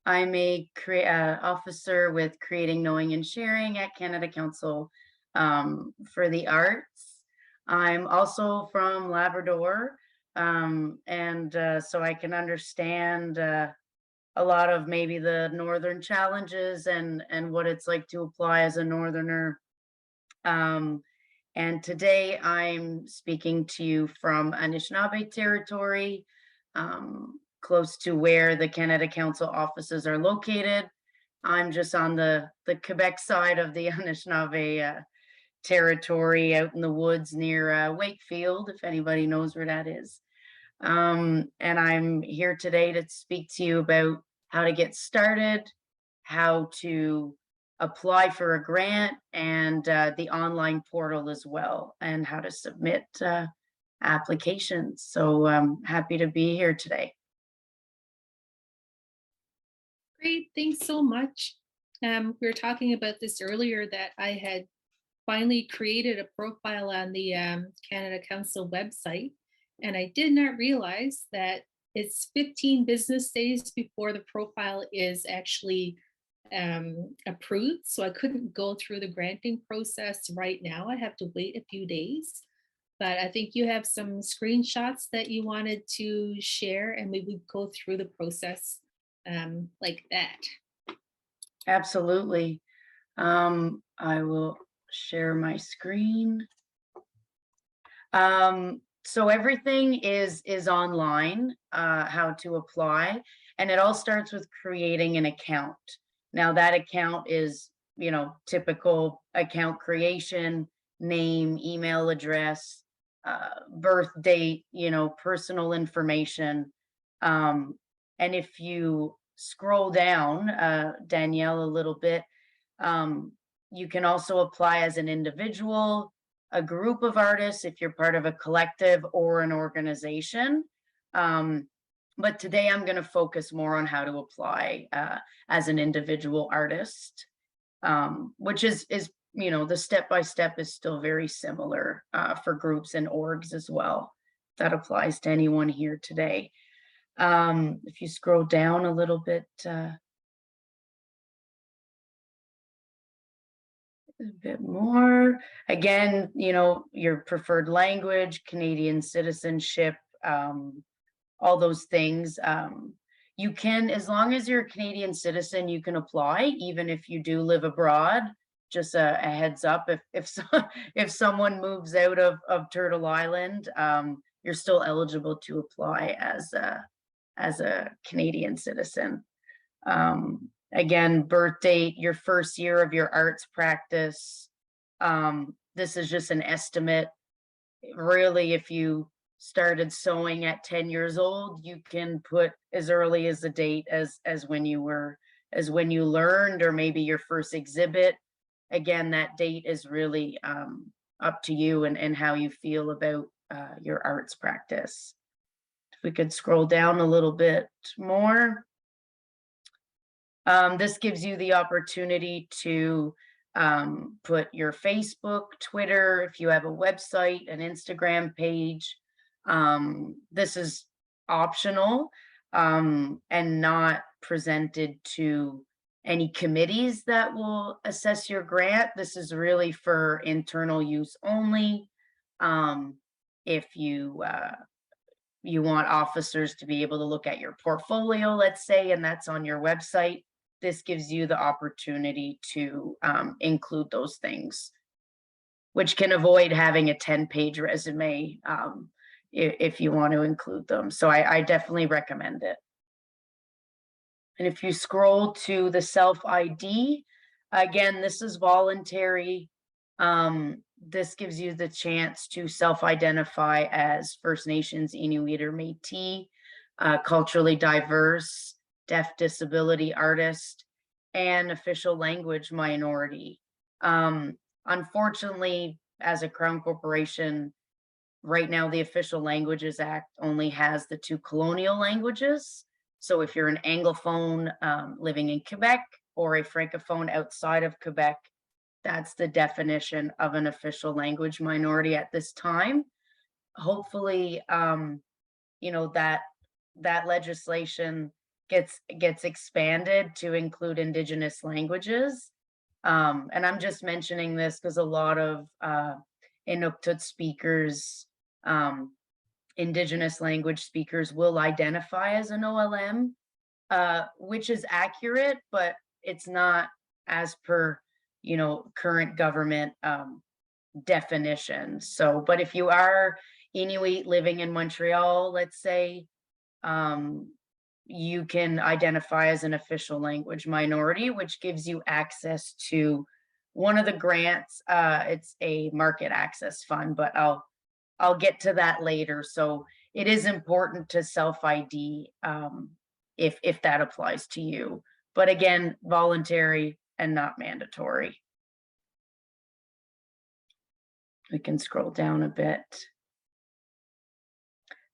I'm a officer with Creating, Knowing, and Sharing at Canada Council for the Arts. I'm also from Labrador, and so I can understand a lot of maybe the northern challenges and what it's like to apply as a northerner. Um, and today I'm speaking to you from Anishinaabe territory, close to where the Canada Council offices are located. I'm just on the Quebec side of the Anishinaabe territory, out in the woods near Wakefield, if anybody knows where that is. And I'm here today to speak to you about how to get started, how to apply for a grant, and the online portal as well, and how to submit applications. So I'm happy to be here today. Great, thanks so much. We were talking about this earlier that I had finally created a profile on the Canada Council website, and I did not realize that it's 15 business days before the profile is actually approved. So I couldn't go through the granting process right now. I have to wait a few days. But I think you have some screenshots that you wanted to share, and we would go through the process like that. Absolutely. I will share my screen. So everything is online, how to apply, and it all starts with creating an account. Now that account is, typical account creation, name, email address, birth date, personal information. And if you scroll down, Danielle, a little bit, um, you can also apply as an individual, a group of artists, if you're part of a collective or an organization. But today I'm going to focus more on how to apply as an individual artist, which is the step by step is still very similar for groups and orgs as well. That applies to anyone here today. If you scroll down a little bit, a bit more. Again, your preferred language, Canadian citizenship, all those things. You can, as long as you're a Canadian citizen, you can apply, even if you do live abroad. Just a heads up, if someone moves out of Turtle Island, you're still eligible to apply as a Canadian citizen. Again, birth date, your first year of your arts practice. This is just an estimate. Really, if you started sewing at 10 years old, you can put as early as the date as when you learned, or maybe your first exhibit. Again, that date is really up to you and how you feel about your arts practice. If we could scroll down a little bit more. This gives you the opportunity to put your Facebook, Twitter, if you have a website, an Instagram page. This is optional and not presented to any committees that will assess your grant. This is really for internal use only. If you want officers to be able to look at your portfolio, let's say, and that's on your website, this gives you the opportunity to include those things, which can avoid having a 10-page resume if you want to include them. So I definitely recommend it. And if you scroll to the self-ID, again, this is voluntary. This gives you the chance to self-identify as First Nations, Inuit, or Métis, culturally diverse, deaf disability artist, and official language minority. Unfortunately, as a Crown Corporation, right now the Official Languages Act only has the 2 colonial languages. So if you're an Anglophone living in Quebec or a Francophone outside of Quebec, that's the definition of an official language minority at this time. Hopefully, that legislation gets expanded to include indigenous languages. And I'm just mentioning this because a lot of Inuktitut speakers, um, indigenous language speakers, will identify as an OLM, which is accurate, but it's not as per, current government definitions. So, but if you are Inuit living in Montreal, let's say, um, you can identify as an official language minority, which gives you access to one of the grants. It's a market access fund, but I'll get to that later. So it is important to self ID, if that applies to you. But again, voluntary and not mandatory. We can scroll down a bit.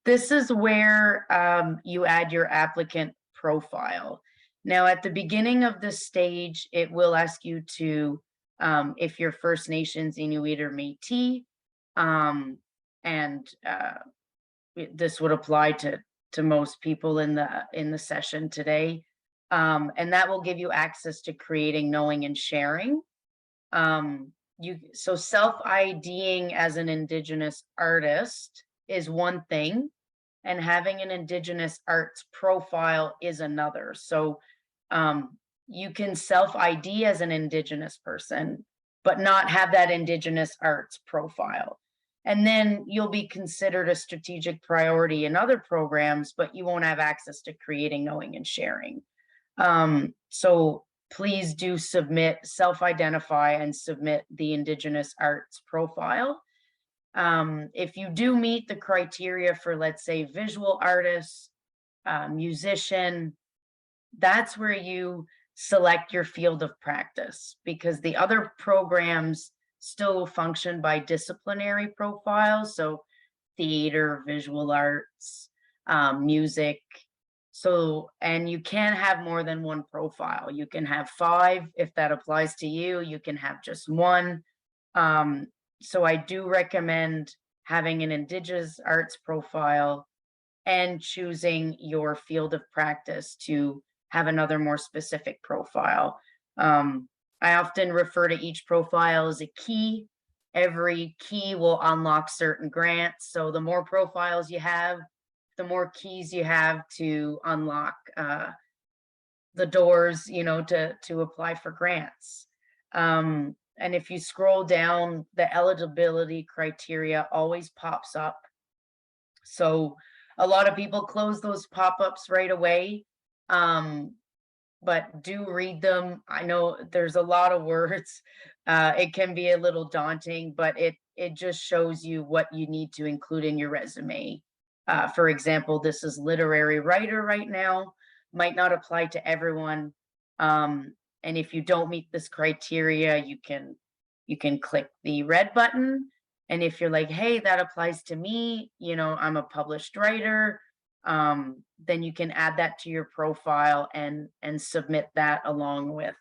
This is where you add your applicant profile. Now, at the beginning of this stage, it will ask you to, if you're First Nations, Inuit, or Métis, and this would apply to most people in the session today, and that will give you access to creating, knowing, and sharing. So self IDing as an Indigenous artist is one thing, and having an Indigenous arts profile is another. So you can self ID as an Indigenous person, but not have that Indigenous arts profile. And then you'll be considered a strategic priority in other programs, but you won't have access to creating, knowing, and sharing. So please do submit, self identify, and submit the Indigenous arts profile. If you do meet the criteria for, let's say, visual artist, musician, that's where you select your field of practice, because the other programs still function by disciplinary profiles. So theater, visual arts, music. So, and you can't have more than one profile. You can have five if that applies to you. You can have just one. So I do recommend having an Indigenous arts profile and choosing your field of practice to have another more specific profile. I often refer to each profile as a key. Every key will unlock certain grants. So the more profiles you have, the more keys you have to unlock the doors, to apply for grants. And if you scroll down, the eligibility criteria always pops up. So a lot of people close those pop-ups right away. But do read them. I know there's a lot of words. It can be a little daunting, but it just shows you what you need to include in your resume. For example, this is literary writer right now, might not apply to everyone. And if you don't meet this criteria, you can click the red button. And if you're like, hey, that applies to me, I'm a published writer, then you can add that to your profile and submit that along with,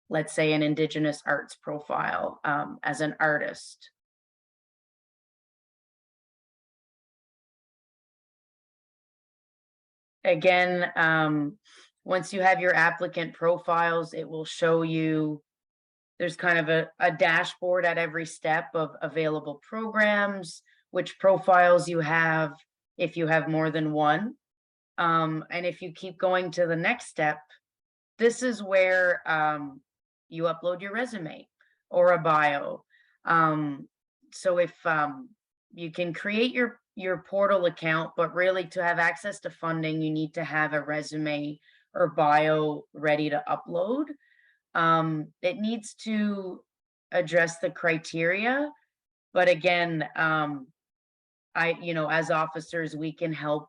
let's say, an Indigenous arts profile, as an artist. Again, once you have your applicant profiles, it will show you, there's kind of a dashboard at every step of available programs, which profiles you have, if you have more than one. And if you keep going to the next step, this is where you upload your resume or a bio. So if you can create your portal account, but really to have access to funding, you need to have a resume or bio ready to upload. It needs to address the criteria, but again, as officers, we can help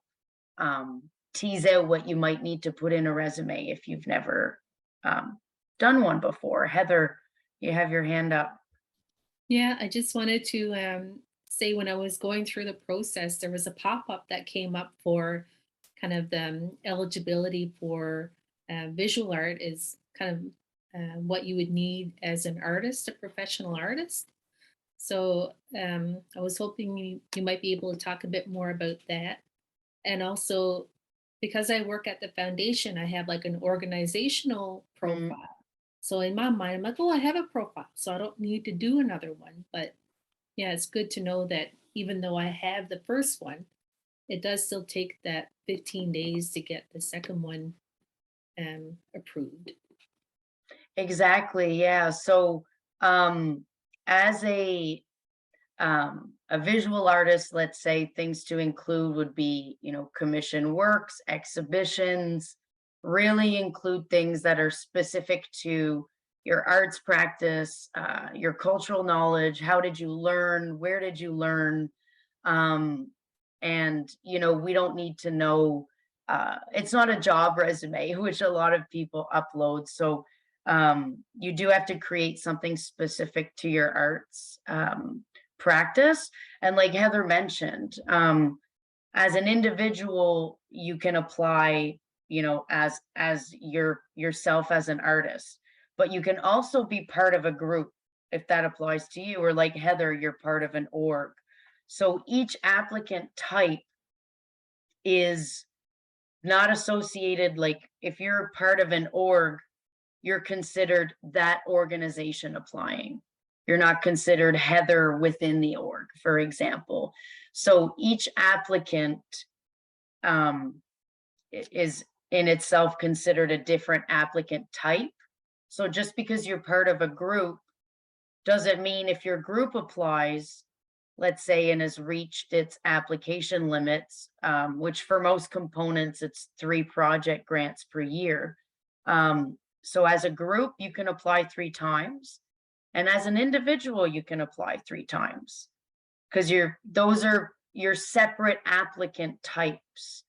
tease out what you might need to put in a resume if you've never done one before. Heather, you have your hand up. Yeah, I just wanted to say when I was going through the process, there was a pop up that came up for kind of the eligibility for visual art is kind of what you would need as an artist, a professional artist. So I was hoping you might be able to talk a bit more about that. And also, because I work at the foundation, I have like an organizational Mm, profile. So in my mind, I'm like, oh, I have a profile, so I don't need to do another one. But yeah, it's good to know that even though I have the first one, it does still take that 15 days to get the second one approved. exactly. Yeah. So, um, as a visual artist, let's say things to include would be, commission works, exhibitions, really include things that are specific to your arts practice, your cultural knowledge. How did you learn? Where did you learn? Um, and, we don't need to know, it's not a job resume, which a lot of people upload. So, you do have to create something specific to your arts. Practice. And like Heather mentioned, as an individual, you can apply, as yourself as an artist, but you can also be part of a group if that applies to you, or like Heather, you're part of an org. So each applicant type is not associated, like if you're part of an org, you're considered that organization applying. You're not considered Heather within the org, for example. So each applicant um, is in itself considered a different applicant type. So just because you're part of a group doesn't mean if your group applies, let's say, and has reached its application limits, which for most components, it's 3 project grants per year. So as a group, you can apply 3 times. And as an individual, you can apply 3 times because those are your separate applicant types.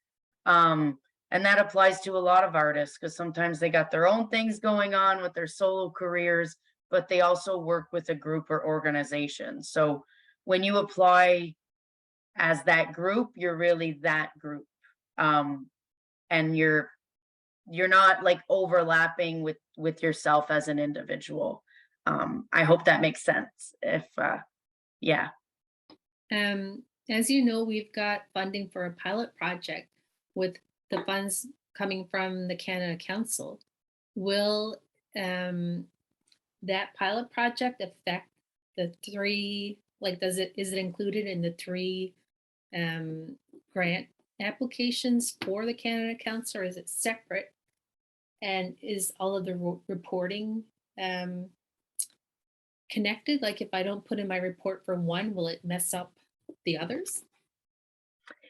Um, and that applies to a lot of artists because sometimes they got their own things going on with their solo careers, but they also work with a group or organization. So when you apply as that group, you're really that group. Um, and you're not like overlapping with yourself as an individual. I hope that makes sense. If yeah. As you know, we've got funding for a pilot project with the funds coming from the Canada Council. Will that pilot project affect the three? Like, is it included in the three um, grant applications for the Canada Council, or is it separate? And is all of the reporting um, connected? Like, if I don't put in my report for one, will it mess up the others?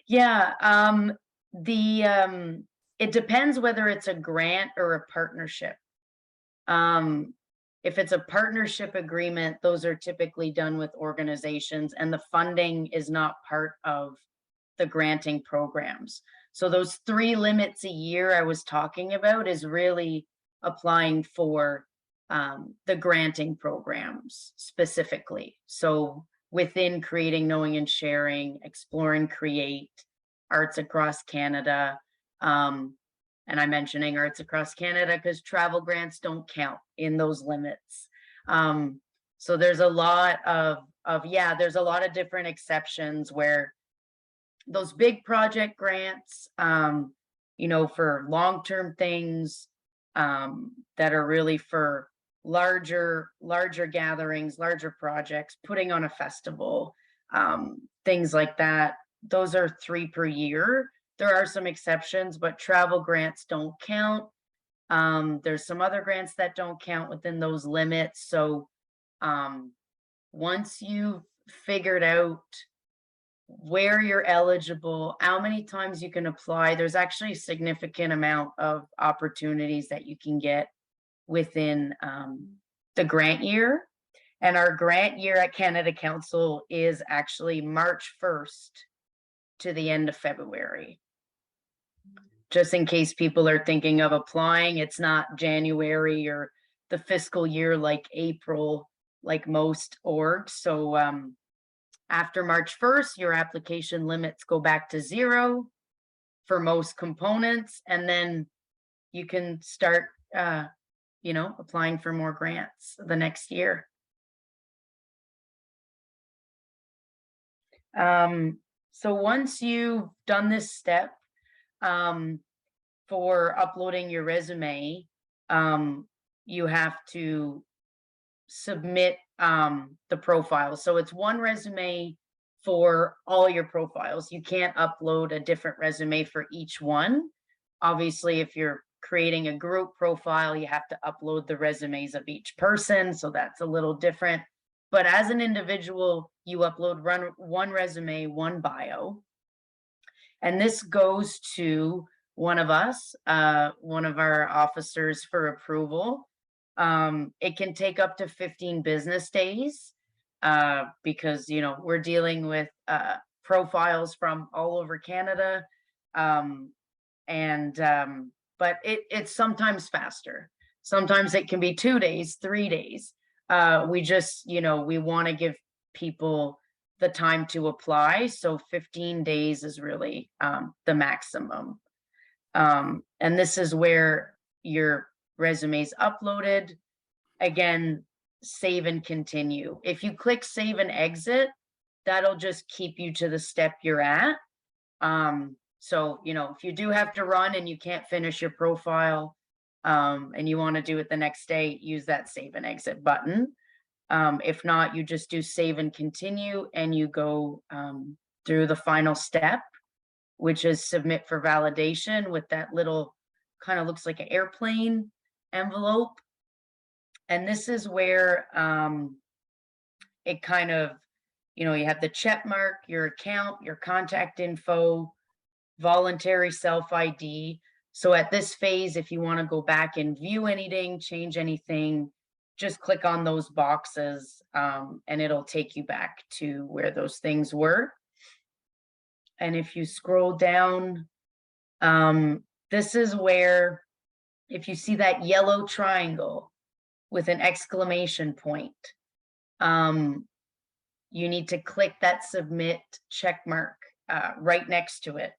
Yeah, the it depends whether it's a grant or a partnership. Um, if it's a partnership agreement, those are typically done with organizations, and the funding is not part of the granting programs. So those 3 limits a year I was talking about is really applying for the granting programs specifically. So within creating, knowing, and sharing, explore and create, arts across Canada. Um, and I'm mentioning arts across Canada because travel grants don't count in those limits. Um, so there's a lot of yeah, there's a lot of different exceptions where those big project grants, for long-term things, that are really for larger gatherings, larger projects, putting on a festival, things like that. Those are 3 per year. There are some exceptions, but travel grants don't count. There's some other grants that don't count within those limits. So, um, once you've figured out where you're eligible, how many times you can apply. There's actually a significant amount of opportunities that you can get within the grant year. And our grant year at Canada Council is actually March 1st to the end of February. Just in case people are thinking of applying, it's not January or the fiscal year like April, like most orgs. So after March 1st, your application limits go back to 0 for most components, and then you can start, applying for more grants the next year. So once you've done this step, for uploading your resume, um, you have to submit the profile. So it's one resume for all your profiles. You can't upload a different resume for each one. Obviously, if you're creating a group profile, you have to upload the resumes of each person. So that's a little different. But as an individual, you upload one resume, one bio, and this goes to one of us, one of our officers for approval. It can take up to 15 business days because, we're dealing with profiles from all over Canada. Um, but it's sometimes faster. Sometimes it can be 2 days, 3 days. We just, we want to give people the time to apply. So 15 days is really the maximum. And this is where your resume is uploaded. Again, save and continue. If you click save and exit, that'll just keep you to the step you're at. So, if you do have to run and you can't finish your profile, and you want to do it the next day, use that save and exit button. If not, you just do save and continue and you go through the final step, which is submit for validation with that little kind of looks like an airplane envelope. And this is where it kind of, you have the check mark, your account, your contact info, voluntary self ID. So at this phase, if you want to go back and view anything, change anything, just click on those boxes and it'll take you back to where those things were. And if you scroll down, this is where, if you see that yellow triangle with an exclamation point, you need to click that submit check mark right next to it.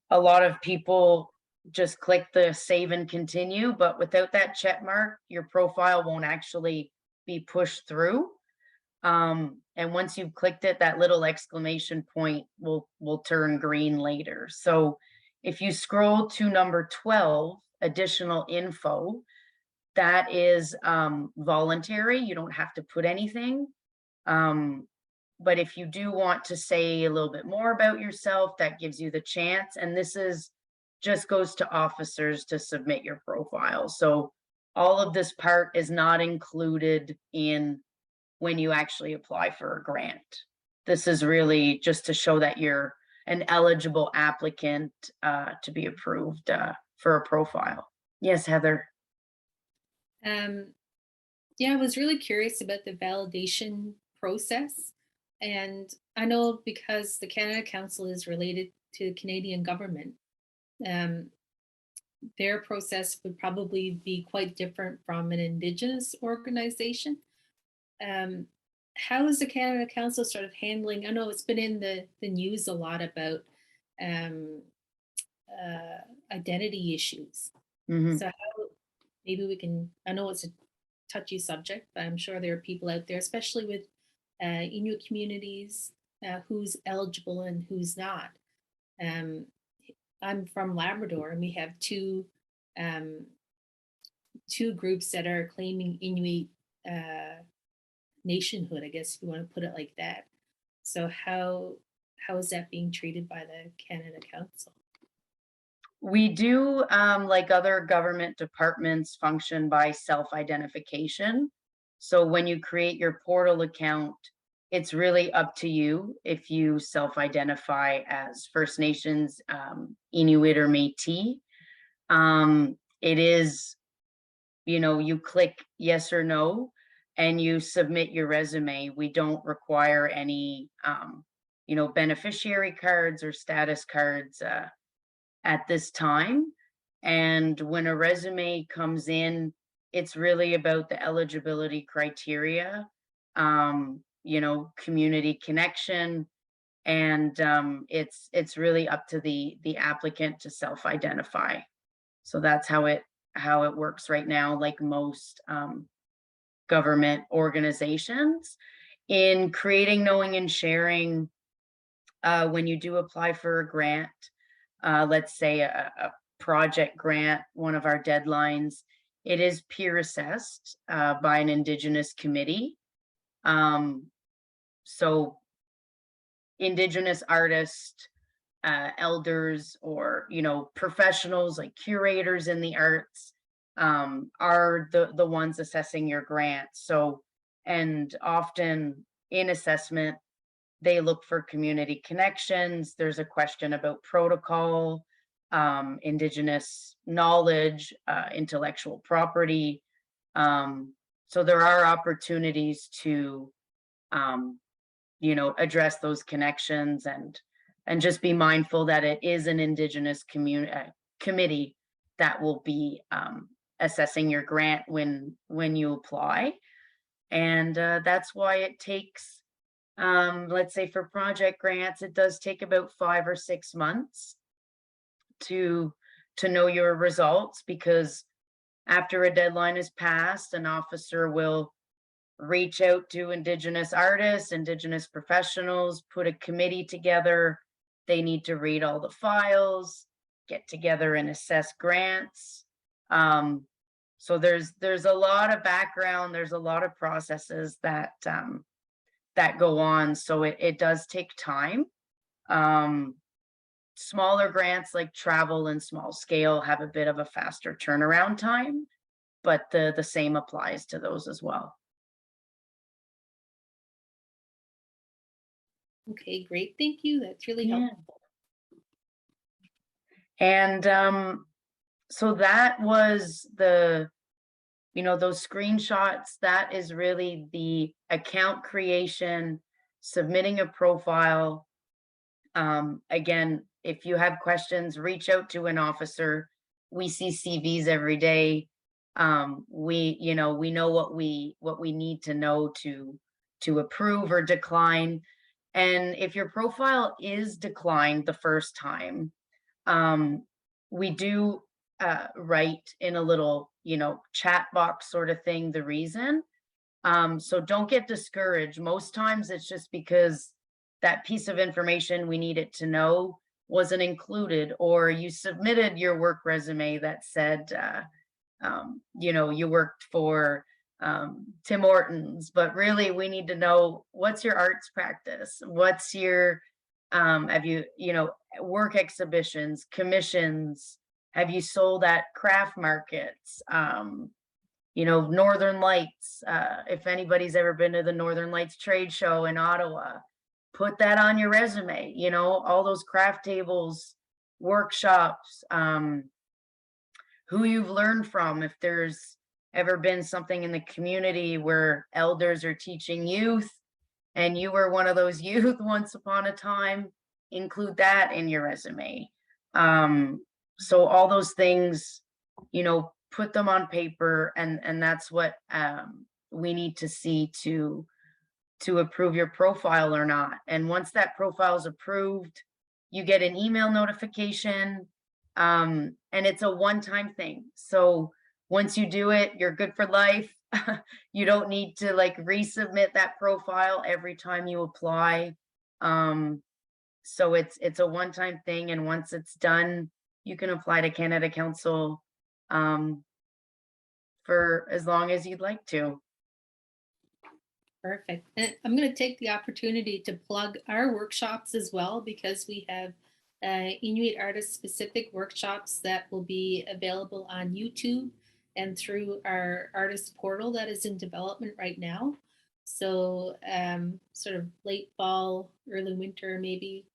A lot of people just click the save and continue, but without that check mark, your profile won't actually be pushed through. And once you've clicked it, that little exclamation point will turn green later. So if you scroll to number 12, additional info, that is voluntary. You don't have to put anything. But if you do want to say a little bit more about yourself, that gives you the chance. And this is just goes to officers to submit your profile. So all of this part is not included in when you actually apply for a grant. This is really just to show that you're an eligible applicant to be approved for a profile. Yes, Heather. Um, yeah, I was really curious about the validation process. And I know because the Canada Council is related to the Canadian government, um, their process would probably be quite different from an Indigenous organization. Um, how is the Canada Council sort of handling? I know it's been in the news a lot about um, identity issues. Hmm. So how maybe we can, I know it's a touchy subject, but I'm sure there are people out there, especially with Inuit communities, who's eligible and who's not. Um, I'm from Labrador, and we have um, two groups that are claiming Inuit nationhood, I guess if you want to put it like that. So how is that being treated by the Canada Council? We do, like other government departments, function by self-identification. So when you create your portal account, it's really up to you if you self-identify as First Nations, Inuit, or Métis. It is, you click yes or no, and you submit your resume. We don't require any, beneficiary cards or status cards. At this time. And when a resume comes in, it's really about the eligibility criteria, community connection, and it's really up to the applicant to self-identify. So that's how it works right now, like most government organizations. In creating, knowing, and sharing, when you do apply for a grant, let's say project grant, one of our deadlines, it is peer assessed by an Indigenous committee. Um, so Indigenous artists, elders, or professionals like curators in the arts are the ones assessing your grant. So, and often in assessment, they look for community connections. There's a question about protocol, Indigenous knowledge, intellectual property. So there are opportunities to, um, address those connections, and just be mindful that it is an Indigenous committee that will be assessing your grant when you apply. And that's why it takes, let's say for project grants, it does take about 5 or 6 months to know your results, because after a deadline is passed, an officer will reach out to Indigenous artists, Indigenous professionals, put a committee together. They need to read all the files, get together and assess grants. So there's a lot of background, there's a lot of processes that go on. So it does take time. Um, Smaller grants like travel and small scale have a bit of a faster turnaround time, but the same applies to those as well. Okay, great. Thank you. That's really Yeah. helpful. And so that was those screenshots. That is really the account creation, submitting a profile. Again, if you have questions, reach out to an officer. We see CVs every day. We know what we need to know to approve or decline. And if your profile is declined the first time, um, we do write in a little, chat box sort of thing, the reason. So don't get discouraged. Most times it's just because that piece of information we needed to know wasn't included, or you submitted your work resume that said, you worked for Tim Hortons, but really we need to know, what's your arts practice? What's your, have you, work exhibitions, commissions? Have you sold at craft markets? Northern Lights. If anybody's ever been to the Northern Lights trade show in Ottawa, put that on your resume. All those craft tables, workshops, who you've learned from. If there's ever been something in the community where elders are teaching youth and you were one of those youth once upon a time, include that in your resume. So all those things, put them on paper, and that's what we need to see to approve your profile or not. And once that profile is approved, you get an email notification, and it's a one-time thing. So once you do it, you're good for life. You don't need to like resubmit that profile every time you apply. So it's a one-time thing, and once it's done, you can apply to Canada Council um, for as long as you'd like to. Perfect. And I'm going to take the opportunity to plug our workshops as well, because we have Inuit artist specific workshops that will be available on YouTube and through our artist portal that is in development right now. So, sort of late fall, early winter, maybe,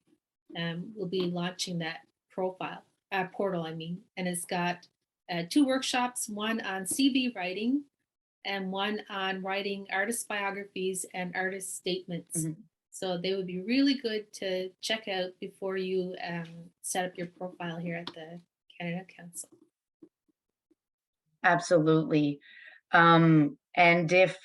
we'll be launching that portal, I mean, and it's got two workshops, one on CV writing and one on writing artist biographies and artist statements. Mhm. So they would be really good to check out before you set up your profile here at the Canada Council. Absolutely. And if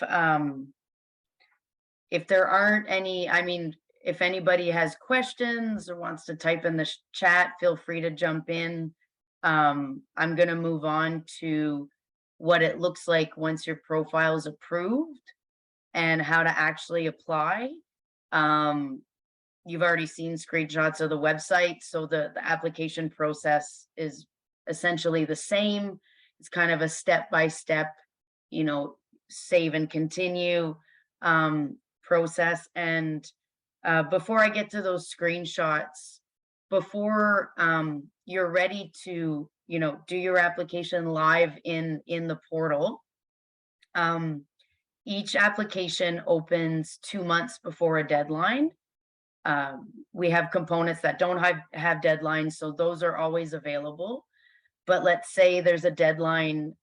there aren't any, I mean, if anybody has questions or wants to type in the chat, feel free to jump in. I'm going to move on to what it looks like once your profile is approved and how to actually apply. Um, you've already seen screenshots of the website, so the application process is essentially the same. It's kind of a step by step, you know, save and continue process. And before I get to those screenshots, before you're ready to, you know, do your application live in the portal, um, each application opens 2 months before a deadline. We have components that don't have deadlines, so those are always available. But let's say there's a deadline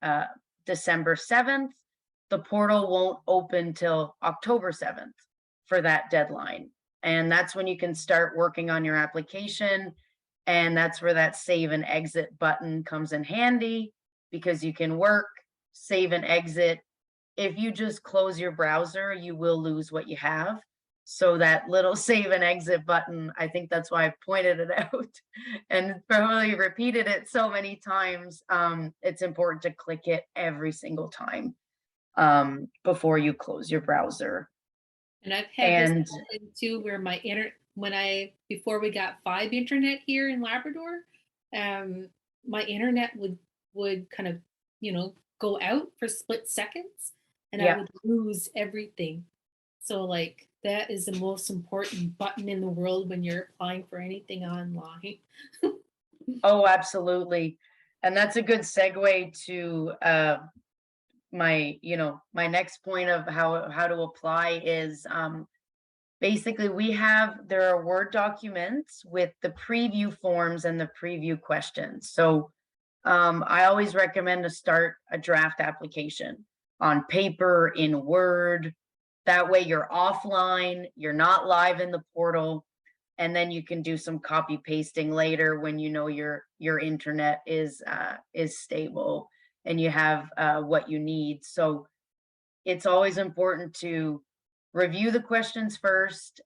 December 7th, the portal won't open till October 7th for that deadline. And that's when you can start working on your application. And that's where that save and exit button comes in handy, because you can work, save and exit. If you just close your browser, you will lose what you have. So that little save and exit button, I think that's why I pointed it out and probably repeated it so many times. It's important to click it every single time before you close your browser. And I've had this And happen too, where my internet, when I, before we got 5 internet here in Labrador, um, my internet would kind of, go out for split seconds, and I yeah, would lose everything. So like that is the most important button in the world when you're applying for anything online. oh, absolutely. And that's a good segue to my, you know, my next point of how to apply is basically there are Word documents with the preview forms and the preview questions. So I always recommend to start a draft application on paper in Word. That way you're offline, you're not live in the portal, and then you can do some copy pasting later when you know your internet is stable and you have what you need. So it's always important to review the questions first.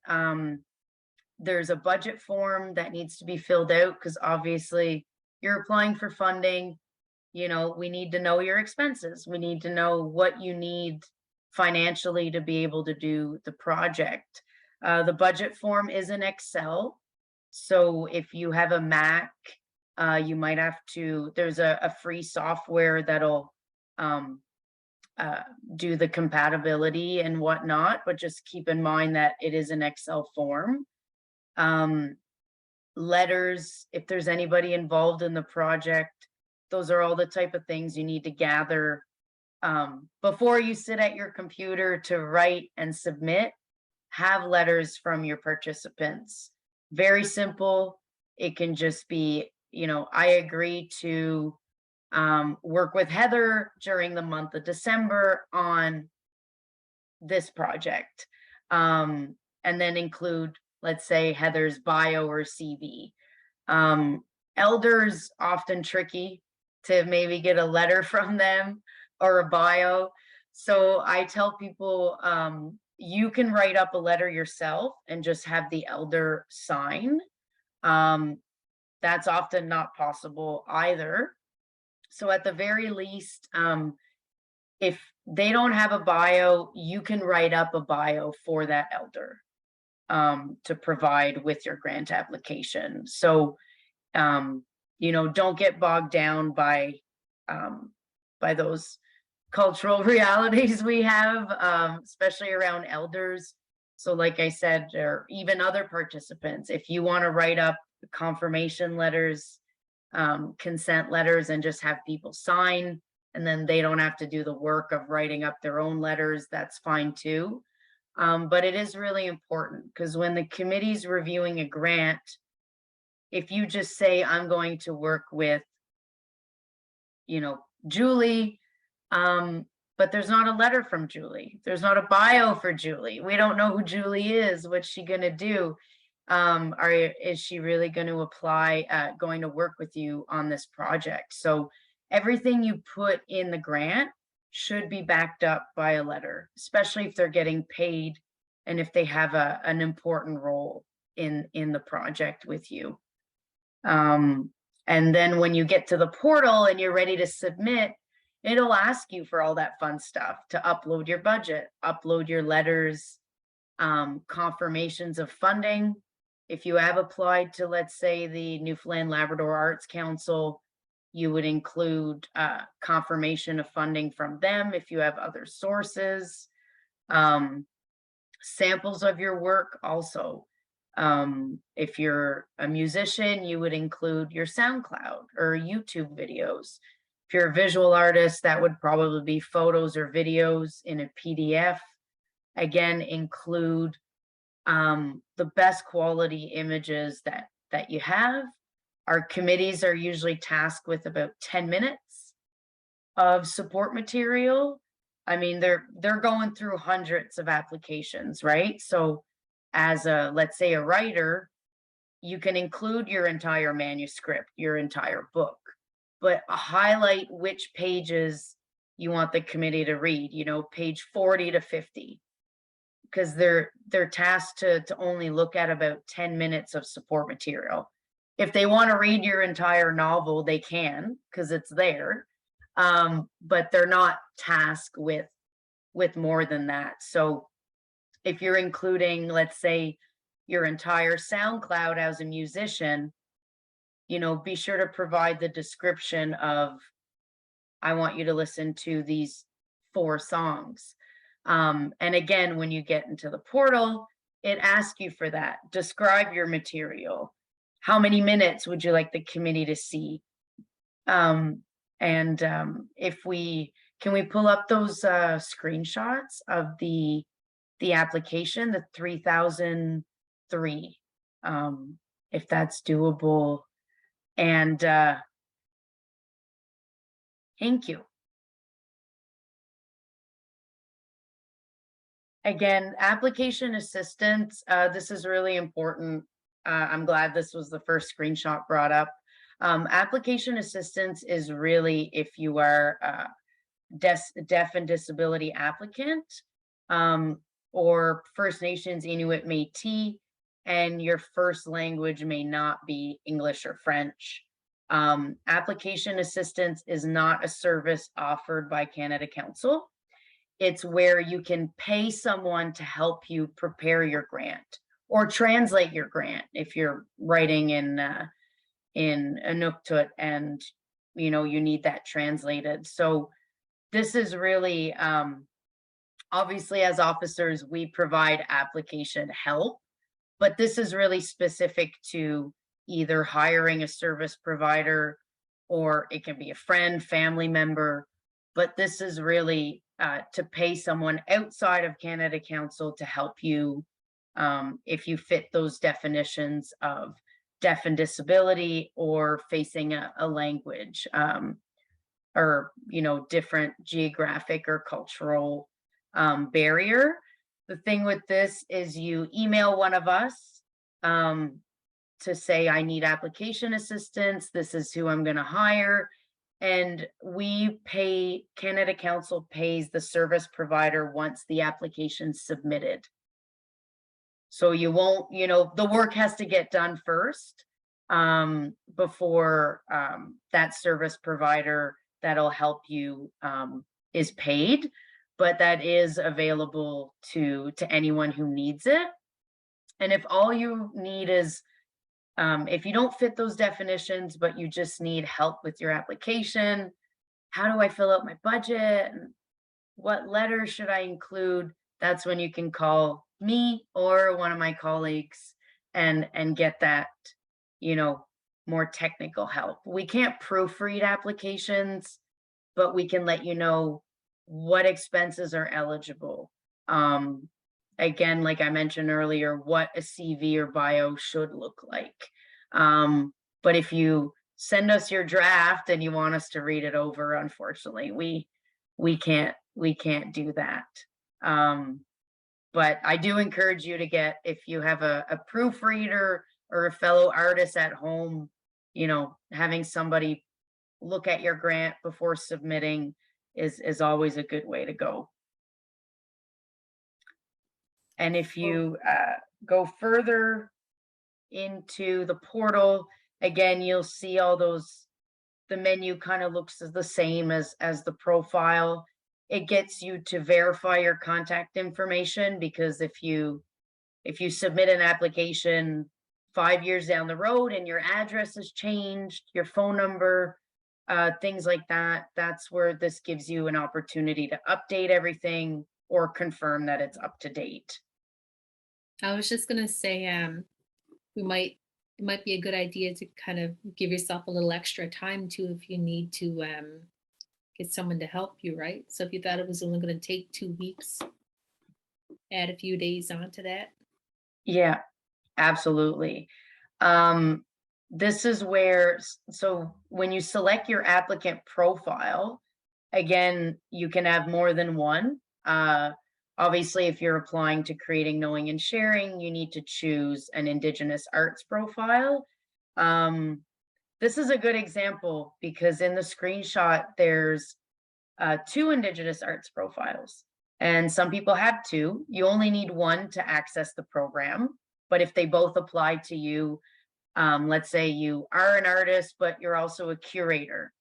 There's a budget form that needs to be filled out because obviously you're applying for funding. You know, we need to know your expenses. We need to know what you need financially to be able to do the project. The budget form is in Excel. So if you have a Mac, you might have to, there's a free software that'll um, uh, do the compatibility and whatnot, but just keep in mind that it is an Excel form. Um, Letters, if there's anybody involved in the project, those are all the type of things you need to gather before you sit at your computer to write and submit. Have letters from your participants. Very simple. It can just be, you know, I agree to work with Heather during the month of December on this project. And then include, let's say, Heather's bio or CV. Um, Elders often tricky to maybe get a letter from them or a bio. So I tell people you can write up a letter yourself and just have the elder sign. Um, that's often not possible either. So at the very least, if they don't have a bio, you can write up a bio for that elder to provide with your grant application. So you know, don't get bogged down um, by those cultural realities we have, especially around elders. So, like I said, or even other participants, if you want to write up confirmation letters, consent letters, and just have people sign, and then they don't have to do the work of writing up their own letters, that's fine too. But it is really important because when the committee's reviewing a grant, if you just say, I'm going to work with, you know, Julie, but there's not a letter from Julie. There's not a bio for Julie. We don't know who Julie is. What's she going to do? Is she really going to apply, going to work with you on this project? So everything you put in the grant should be backed up by a letter, especially if they're getting paid and if they have an important role in the project with you. And then when you get to the portal and you're ready to submit, it'll ask you for all that fun stuff to upload your budget, upload your letters, confirmations of funding. If you have applied to, let's say, the Newfoundland Labrador Arts Council, you would include confirmation of funding from them if you have other sources. Um, Samples of your work also. If you're a musician, you would include your SoundCloud or YouTube videos. If you're a visual artist, that would probably be photos or videos in a PDF. Again, include the best quality images that you have. Our committees are usually tasked with about 10 minutes of support material. I mean, they're going through hundreds of applications, right? So as a, let's say, a writer, you can include your entire manuscript, your entire book, but highlight which pages you want the committee to read, page 40 to 50, because they're tasked to only look at about 10 minutes of support material. If they want to read your entire novel, they can, because it's there. But they're not tasked with more than that. So if you're including, let's say, your entire SoundCloud as a musician, be sure to provide the description of, I want you to listen to these 4 songs. And again, when you get into the portal, it asks you for that. Describe your material. How many minutes would you like the committee to see? And if we can we pull up those screenshots of the application, the 3003, if that's doable. And thank you. Again, application assistance, this is really important. I'm glad this was the first screenshot brought up. Application assistance is really if you are deaf and disability applicant, or First Nations, Inuit, Métis, and your first language may not be English or French. Application assistance is not a service offered by Canada Council. It's where you can pay someone to help you prepare your grant or translate your grant if you're writing in Inuktitut and you need that translated. So this is really obviously, as officers, we provide application help, but this is really specific to either hiring a service provider, or it can be a friend, family member. But this is really to pay someone outside of Canada Council to help you if you fit those definitions of deaf and disability or facing a language, or different geographic or cultural barrier. The thing with this is you email one of us to say, I need application assistance. This is who I'm going to hire. And Canada Council pays the service provider once the application's submitted. So you won't, the work has to get done first before that service provider that'll help you is paid, but that is available to anyone who needs it. And if all you need is, if you don't fit those definitions, but you just need help with your application, how do I fill out my budget? And what letters should I include? That's when you can call me or one of my colleagues and get that, more technical help. We can't proofread applications, but we can let you know what expenses are eligible. Again, like I mentioned earlier, what a CV or bio should look like. But if you send us your draft and you want us to read it over, unfortunately, we can't do that. But I do encourage you to get, if you have a proofreader or a fellow artist at home, having somebody look at your grant before submitting is always a good way to go. And if you go further into the portal, again, you'll see all those, the menu kind of looks the same as the profile. It gets you to verify your contact information, because if you submit an application 5 years down the road and your address has changed, your phone number, things like that. That's where this gives you an opportunity to update everything or confirm that it's up to date. I was just gonna say, we might it might be a good idea to kind of give yourself a little extra time too if you need to get someone to help you, right? So if you thought it was only going to take 2 weeks, add a few days onto that. Yeah, absolutely. Um, this is where, so when you select your applicant profile, again, you can have more than one. Obviously, if you're applying to creating, knowing, and sharing, you need to choose an Indigenous arts profile. Um, this is a good example because in the screenshot, there's two Indigenous arts profiles. And some people have two. You only need one to access the program. But if they both apply to you, let's say you are an artist, but you're also a curator.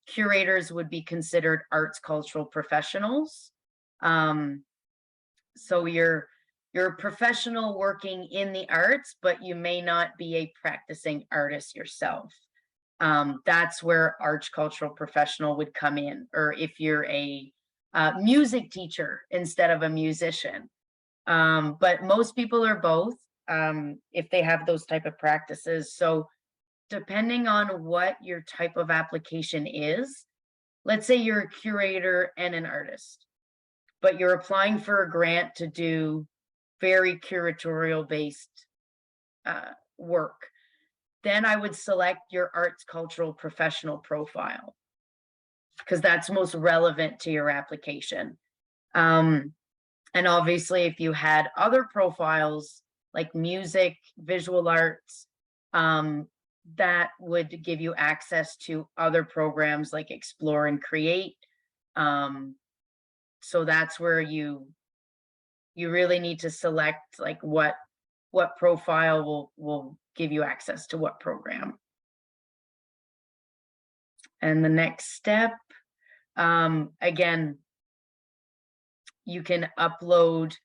Curators would be considered arts cultural professionals. Um, so you're a professional working in the arts, but you may not be a practicing artist yourself. That's where arts cultural professional would come in, or if you're a music teacher instead of a musician. But most people are both if they have those type of practices. So depending on what your type of application is, let's say you're a curator and an artist, but you're applying for a grant to do very curatorial based work, then I would select your arts cultural professional profile because that's most relevant to your application. Um, and obviously, if you had other profiles like music, visual arts, um, that would give you access to other programs like Explore and Create. Um, so that's where you really need to select like what profile will give you access to what program. And the next step, again, you can upload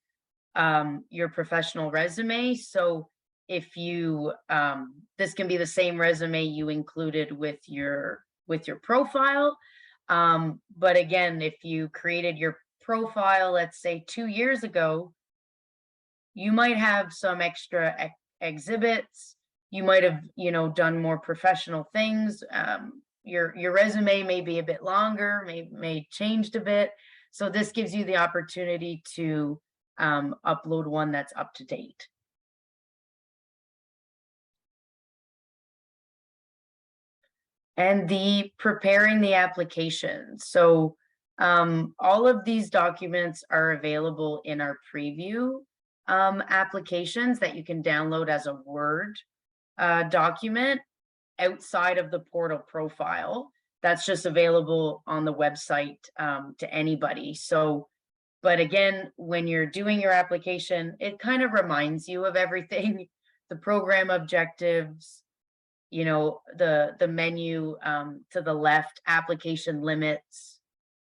your professional resume. So if you, this can be the same resume you included with your profile. But again, if you created your profile, let's say 2 years ago, you might have some extra exhibits. You might have, done more professional things. Your resume may be a bit longer, may changed a bit. So this gives you the opportunity to upload one that's up to date. And the preparing the application. So all of these documents are available in our preview applications that you can download as a Word document outside of the portal profile. That's just available on the website to anybody. So, but again, when you're doing your application, it kind of reminds you of everything, the program objectives, the menu to the left, application limits,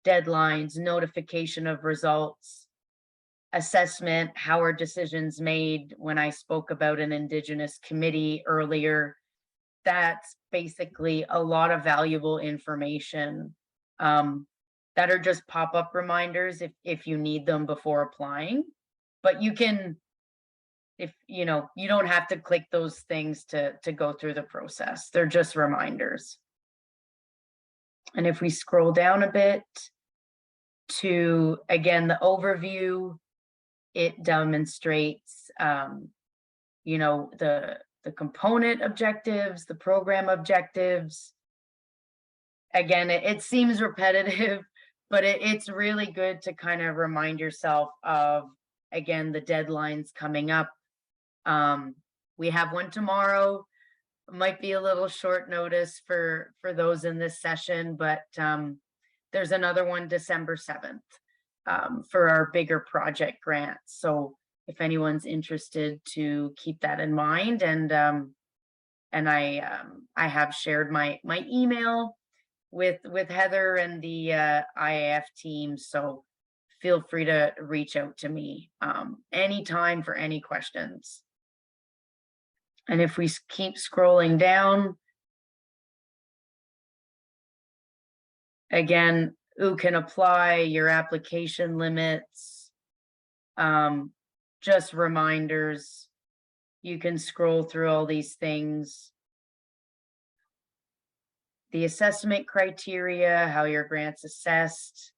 deadlines, notification of results, assessment, how are decisions made. When I spoke about an Indigenous committee earlier, that's basically a lot of valuable information that are just pop-up reminders if you need them before applying. But you can, if you don't have to click those things to go through the process. They're just reminders. And if we scroll down a bit to, again, the overview, it demonstrates the component objectives, the program objectives. Again, it seems repetitive, but it's really good to kind of remind yourself of, again, the deadlines coming up. We have one tomorrow. Might be a little short notice for those in this session, but there's another one December 7th for our bigger project grants. So if anyone's interested, to keep that in mind. And I have shared my email with Heather and the IAF team. So feel free to reach out to me anytime for any questions. And if we keep scrolling down, Again, who can apply, your application limits, um, just reminders. You can scroll through all these things. The assessment criteria, how your grant's assessed.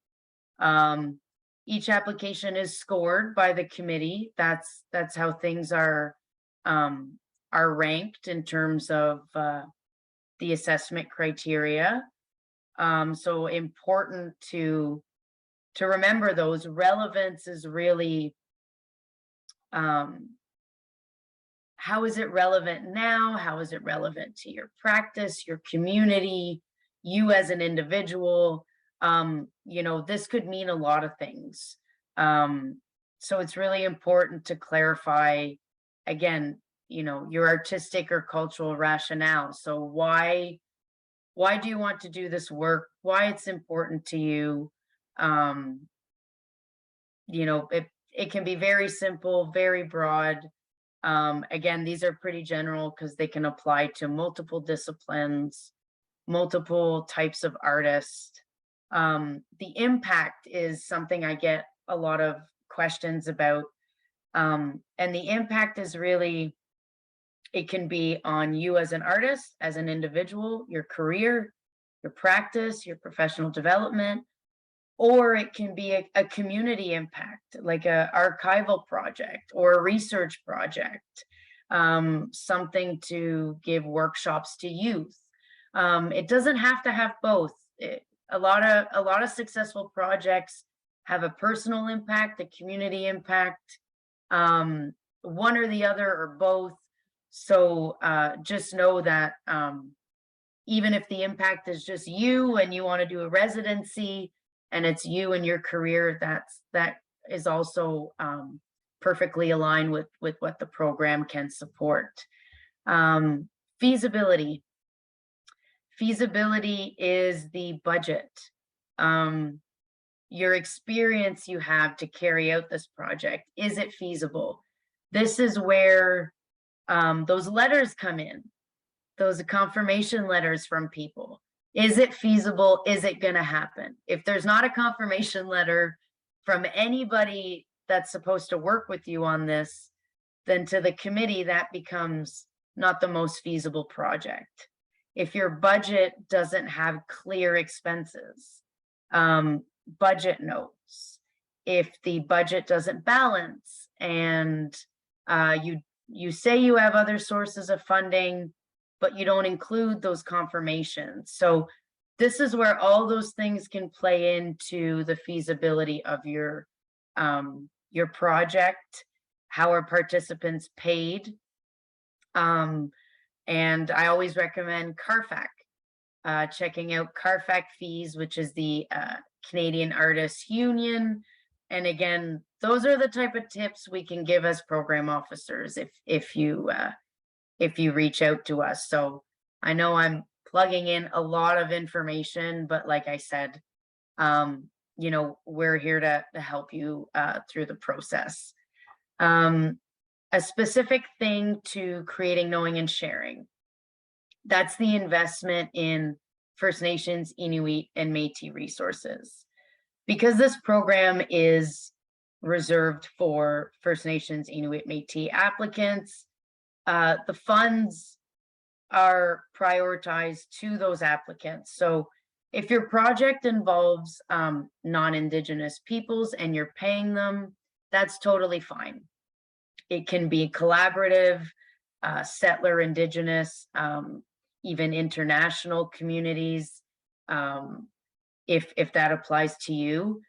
Um, each application is scored by the committee. That's how things are ranked in terms of the assessment criteria. So important to remember those. Relevance is really, um, how is it relevant now? How is it relevant to your practice, your community, you as an individual? This could mean a lot of things. So it's really important to clarify, again, your artistic or cultural rationale. So why do you want to do this work? Why it's important to you? Um, it can be very simple, very broad. Again, these are pretty general because they can apply to multiple disciplines, multiple types of artists. The impact is something I get a lot of questions about. And the impact is really, it can be on you as an artist, as an individual, your career, your practice, your professional development, or it can be a community impact, like a archival project or a research project, something to give workshops to youth. It doesn't have to have both. A lot of successful projects have a personal impact, a community impact, one or the other or both. So just know that even if the impact is just you and you want to do a residency and it's you and your career, that is also perfectly aligned with what the program can support. Um, feasibility. Feasibility is the budget. Your experience you have to carry out this project. Is it feasible? This is where those letters come in, those confirmation letters from people. Is it feasible? Is it going to happen? If there's not a confirmation letter from anybody that's supposed to work with you on this, then to the committee, that becomes not the most feasible project. If your budget doesn't have clear expenses, budget notes, if the budget doesn't balance and you say you have other sources of funding, but you don't include those confirmations. So this is where all those things can play into the feasibility of your project. How are participants paid? And I always recommend CARFAC, checking out CARFAC fees, which is the Canadian Artists Union. And again, those are the type of tips we can give as program officers if you reach out to us. So I know I'm plugging in a lot of information, but like I said, we're here to help you through the process. A specific thing to creating, knowing, and sharing. That's the investment in First Nations, Inuit, and Métis resources. Because this program is reserved for First Nations, Inuit, Métis applicants, the funds are prioritized to those applicants. So if your project involves non-Indigenous peoples and you're paying them, that's totally fine. It can be collaborative, settler, Indigenous, even international communities, if that applies to you.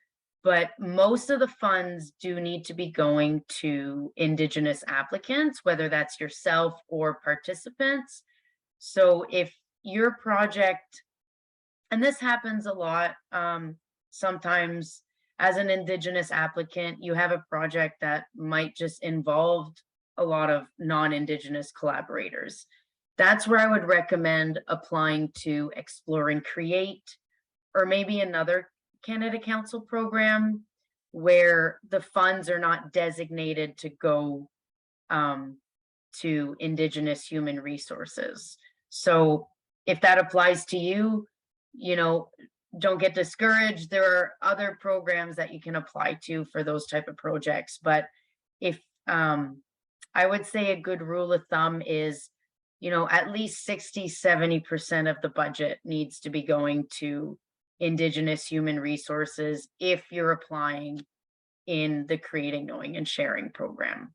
But most of the funds do need to be going to Indigenous applicants, whether that's yourself or participants. So if your project, and this happens a lot, sometimes as an Indigenous applicant, you have a project that might just involve a lot of non-Indigenous collaborators. That's where I would recommend applying to Explore and Create, or maybe another Canada Council program where the funds are not designated to go to Indigenous human resources. So if that applies to you, don't get discouraged. There are other programs that you can apply to for those type of projects. But if I would say a good rule of thumb is, at least 60-70% of the budget needs to be going to Indigenous human resources if you're applying in the Creating, Knowing, and Sharing program.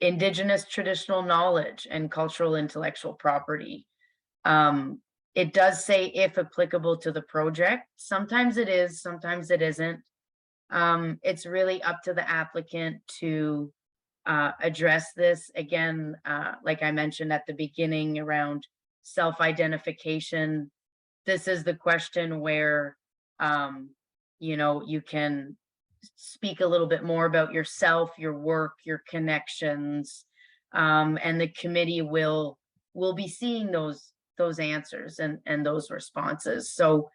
Indigenous traditional knowledge and cultural intellectual property. Um, it does say if applicable to the project. Sometimes it is, sometimes it isn't. It's really up to the applicant to address this. Again, like I mentioned at the beginning around self-identification, this is the question where, you can speak a little bit more about yourself, your work, your connections, and the committee will be seeing those answers and those responses. So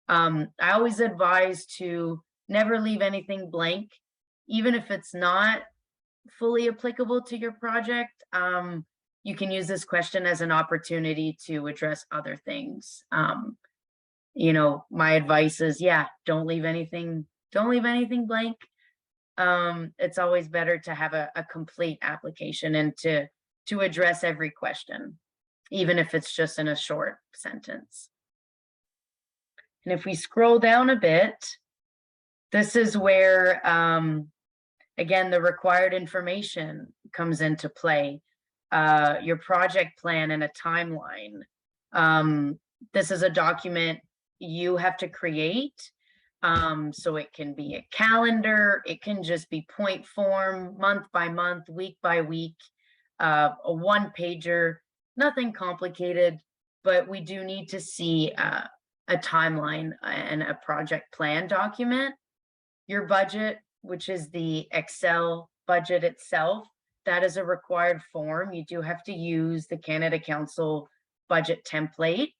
I always advise to never leave anything blank, even if it's not fully applicable to your project. You can use this question as an opportunity to address other things. My advice is, yeah, don't leave anything blank. It's always better to have a complete application and to address every question, even if it's just in a short sentence. And if we scroll down a bit, this is where, again, the required information comes into play. Your project plan and a timeline. This is a document you have to create. So it can be a calendar, it can just be point form, month by month, week by week, a one pager, nothing complicated, but we do need to see a timeline and a project plan document. Your budget, which is the Excel budget itself, that is a required form. You do have to use the Canada Council budget template.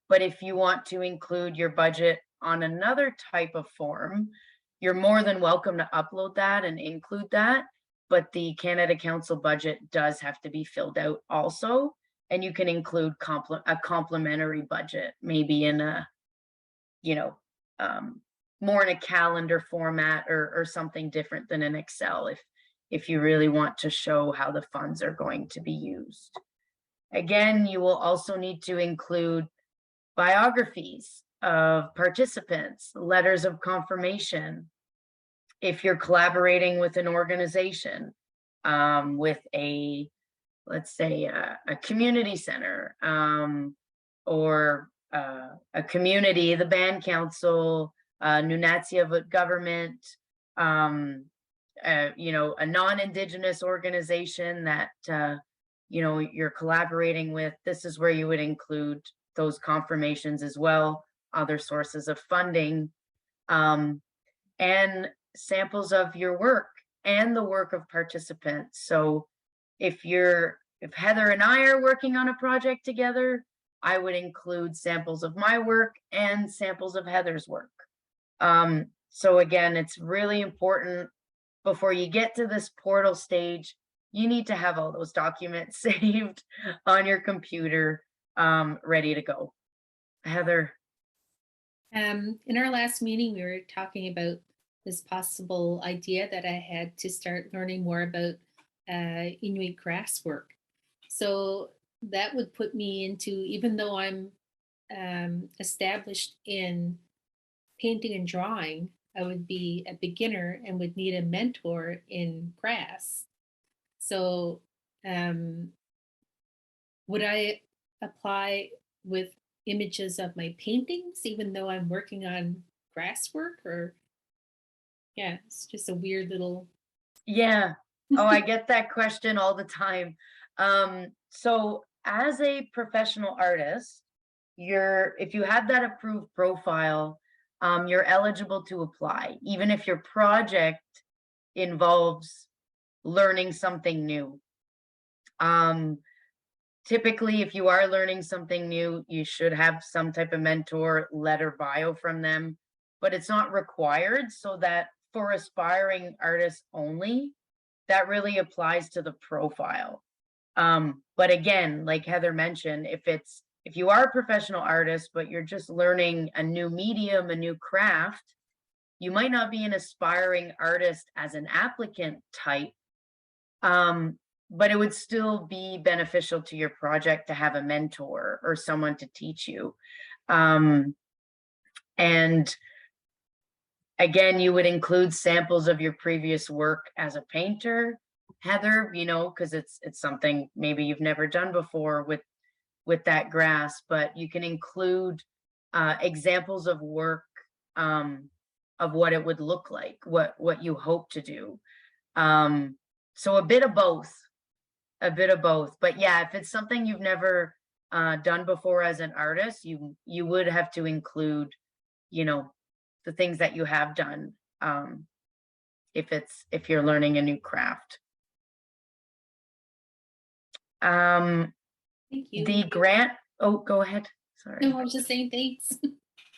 But if you want to include your budget on another type of form, you're more than welcome to upload that and include that. But the Canada Council budget does have to be filled out also. And you can include a complementary budget, maybe in a, more in a calendar format or something different than an Excel if you really want to show how the funds are going to be used. Again, you will also need to include biographies of participants, letters of confirmation. If you're collaborating with an organization, with let's say a community center, or a community, the band council, Nunatsiavut government, a non-Indigenous organization that you're collaborating with, this is where you would include those confirmations as well, other sources of funding, and samples of your work and the work of participants. So if Heather and I are working on a project together, I would include samples of my work and samples of Heather's work. So again, it's really important before you get to this portal stage, you need to have all those documents saved on your computer, ready to go. Heather. In our last meeting, we were talking about this possible idea that I had to start learning more about Inuit grass work. So that would put me into, even though I'm established in painting and drawing, I would be a beginner and would need a mentor in grass. So would I apply with images of my paintings, even though I'm working on grass work? Or, yeah, it's just a weird little. Yeah. Oh, I get that question all the time. So as a professional artist, if you have that approved profile, you're eligible to apply, even if your project involves learning something new. Typically, if you are learning something new, you should have some type of mentor, letter, bio from them, but it's not required. So that for aspiring artists only, that really applies to the profile. But again, like Heather mentioned, if if you are a professional artist, but you're just learning a new medium, a new craft, you might not be an aspiring artist as an applicant type, um, but it would still be beneficial to your project to have a mentor or someone to teach you. Um, and again, you would include samples of your previous work as a painter, Heather, because it's something maybe you've never done before with that grass, but you can include examples of work, um, of what it would look like, what you hope to do. So a bit of both, a bit of both. But yeah, if it's something you've never done before as an artist, you would have to include, you know, the things that you have done, if you're learning a new craft. Um, Thank you. the grant. Oh, go ahead. Sorry. No, I was just saying thanks.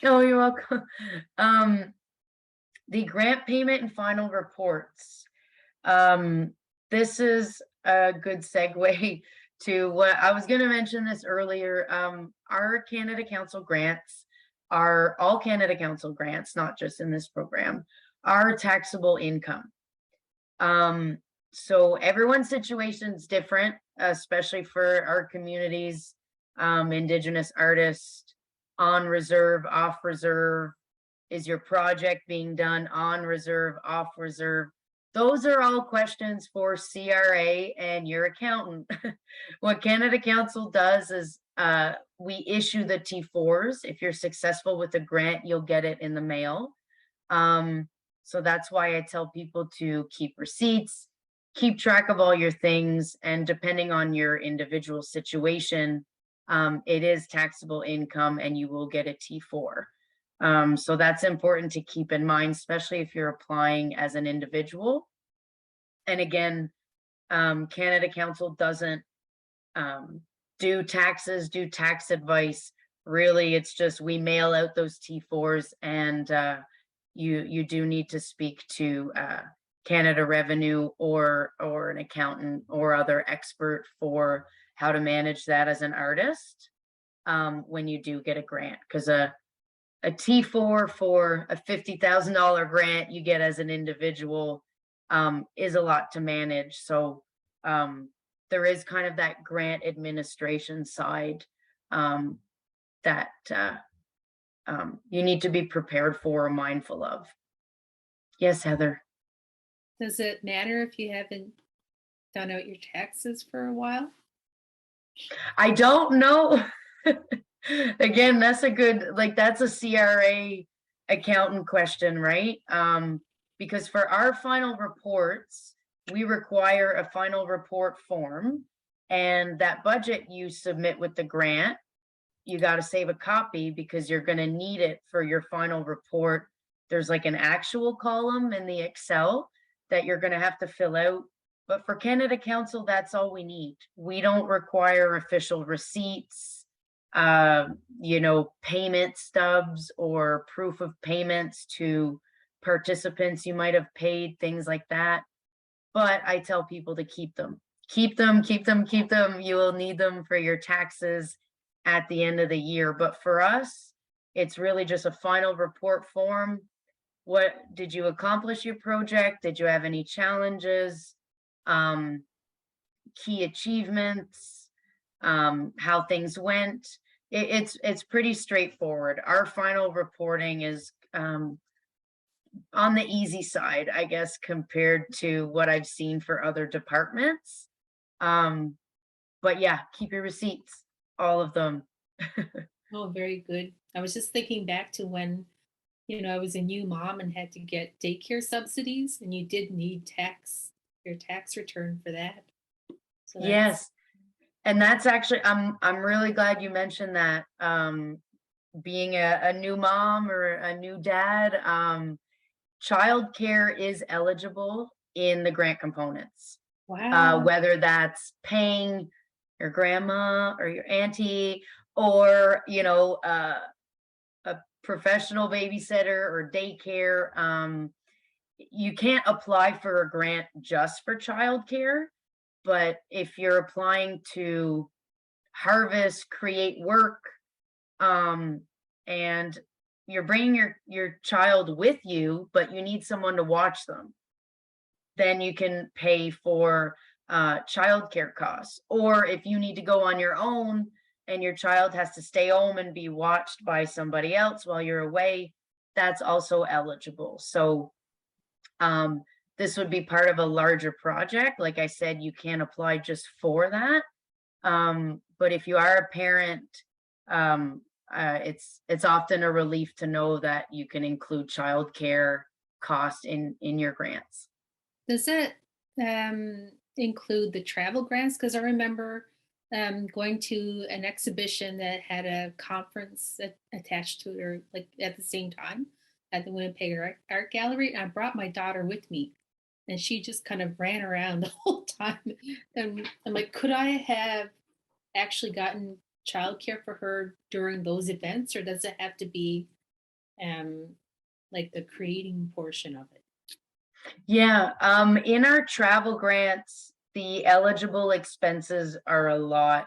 Oh, you're welcome. Um, the grant payment and final reports. This is a good segue to what I was going to mention this earlier. Our Canada Council grants are all Canada Council grants, not just in this program, are taxable income. So everyone's situation is different, especially for our communities, Indigenous artists, on reserve, off reserve. Is your project being done on reserve, off reserve? Those are all questions for CRA and your accountant. What Canada Council does is we issue the T4s. If you're successful with a grant, you'll get it in the mail. So that's why I tell people to keep receipts, keep track of all your things, and depending on your individual situation, it is taxable income and you will get a T4. So that's important to keep in mind, especially if you're applying as an individual. And again, Canada Council doesn't do taxes, do tax advice. Really, it's just we mail out those T4s, and you do need to speak to Canada Revenue or an accountant or other expert for how to manage that as an artist, when you do get a grant, because a T4 for a $50,000 grant you get as an individual is a lot to manage. So there is kind of that grant administration side, that you need to be prepared for or mindful of. Yes, Heather. Does it matter if you haven't done out your taxes for a while? I don't know. Again, that's a good, like, that's a CRA accountant question, right? Because for our final reports, we require a final report form, and that budget you submit with the grant, you got to save a copy because you're going to need it for your final report. There's like an actual column in the Excel that you're going to have to fill out. But for Canada Council, that's all we need. We don't require official receipts, payment stubs or proof of payments to participants you might have paid, things like that. But I tell people to keep them. Keep them, keep them, keep them. You will need them for your taxes at the end of the year. But for us, it's really just a final report form. What did you accomplish your project? Did you have any challenges? Key achievements, how things went. It's pretty straightforward. Our final reporting is on the easy side, I guess, compared to what I've seen for other departments. But yeah, keep your receipts, all of them. Oh, very good. I was just thinking back to when, I was a new mom and had to get daycare subsidies, and you did need your tax return for that. So that's Yes. And that's actually, I'm really glad you mentioned that. Being a new mom or a new dad, childcare is eligible in the grant components. wow. Whether that's paying your grandma or your auntie, or a professional babysitter or daycare. You can't apply for a grant just for childcare, but if you're applying to harvest, create work, um, and you're bringing your child with you, but you need someone to watch them, then you can pay for childcare costs. Or if you need to go on your own and your child has to stay home and be watched by somebody else while you're away, that's also eligible. So um, this would be part of a larger project. Like I said, you can't apply just for that. But if you are a parent, it's often a relief to know that you can include childcare costs in your grants. Does it include the travel grants? Because I remember going to an exhibition that had a conference attached to it, or like at the same time at the Winnipeg Art Gallery. And I brought my daughter with me, and she just kind of ran around the whole time. And I'm like, could I have actually gotten childcare for her during those events, or does it have to be um, like the creating portion of it? Yeah, in our travel grants, the eligible expenses are a lot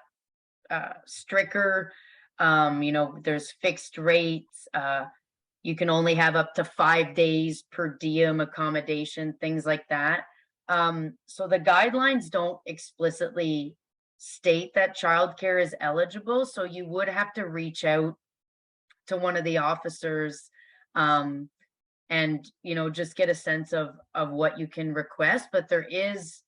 stricter. There's fixed rates. You can only have up to 5 days per diem accommodation, things like that. So the guidelines don't explicitly state that childcare is eligible. So you would have to reach out to one of the officers, um, and just get a sense of what you can request. But there is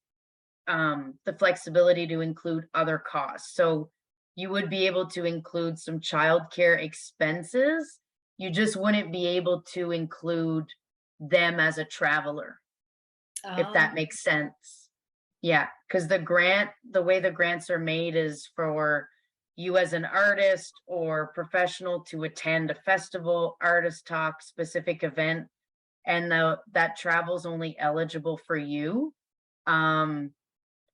the flexibility to include other costs. So you would be able to include some childcare expenses. You just wouldn't be able to include them as a traveler, if that Oh, makes sense. Yeah, because the way the grants are made is for you as an artist or professional to attend a festival, artist talk, specific event, and that travel's only eligible for you. Um,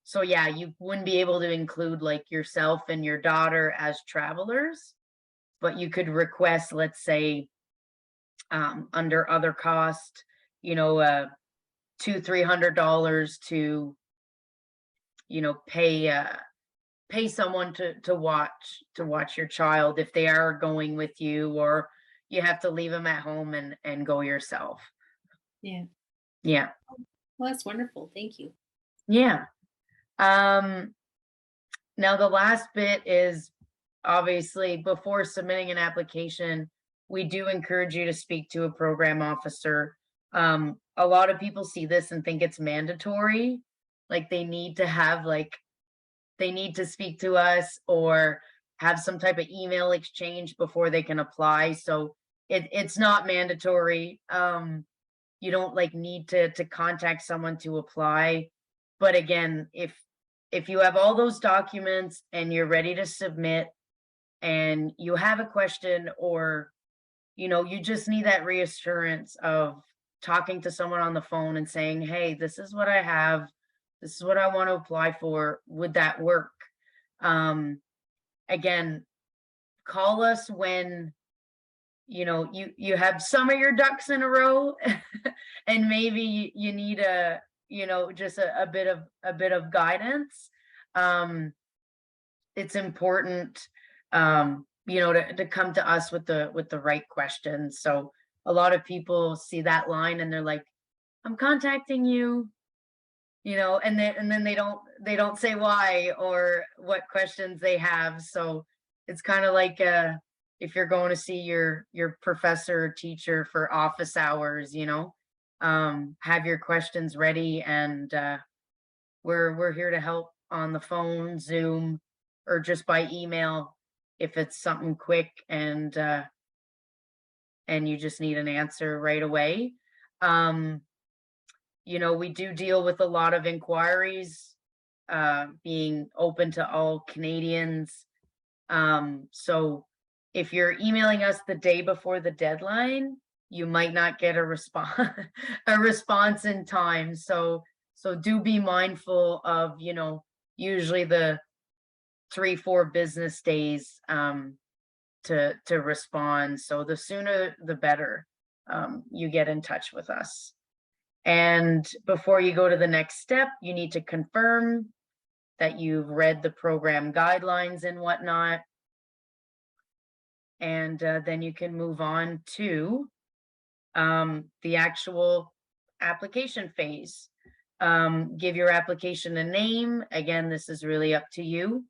so yeah, you wouldn't be able to include like yourself and your daughter as travelers, but you could request, let's say, under other cost, you know, $200-300 to, pay someone to watch your child if they are going with you, or you have to leave them at home and go yourself. yeah. Yeah. Well, that's wonderful. Thank you. Yeah. Um, Now, the last bit is obviously before submitting an application, we do encourage you to speak to a program officer. A lot of people see this and think it's mandatory, like they need to speak to us or have some type of email exchange before they can apply. So it's not mandatory. You don't like need to contact someone to apply. But again, if you have all those documents and you're ready to submit and you have a question, or you just need that reassurance of talking to someone on the phone and saying, hey, this is what I have, this is what I want to apply for, would that work? um Again, call us when you have some of your ducks in a row, and maybe you need just a bit of guidance. It's important, to come to us with the right questions. So a lot of people see that line and they're like, I'm contacting you, and then they don't say why or what questions they have. So it's kind of like, if you're going to see your professor or teacher for office hours, have your questions ready, and we're here to help on the phone, Zoom, or just by email if it's something quick, and you just need an answer right away. Um, we do deal with a lot of inquiries, being open to all Canadians. So if you're emailing us the day before the deadline, you might not get a response a response in time. So do be mindful of, usually the 3-4 business days, to respond. So the sooner the better, you get in touch with us. And before you go to the next step, you need to confirm that you've read the program guidelines and whatnot. And then you can move on to the actual application phase. Give your application a name. Again, this is really up to you.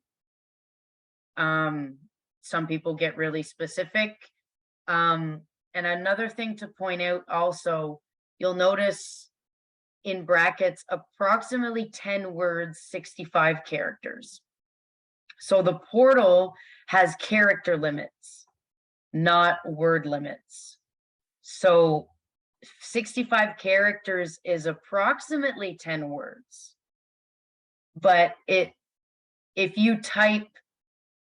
Some people get really specific. And another thing to point out also, you'll notice in brackets approximately 10 words, 65 characters. So the portal has character limits, not word limits. So 65 characters is approximately 10 words. But if you type,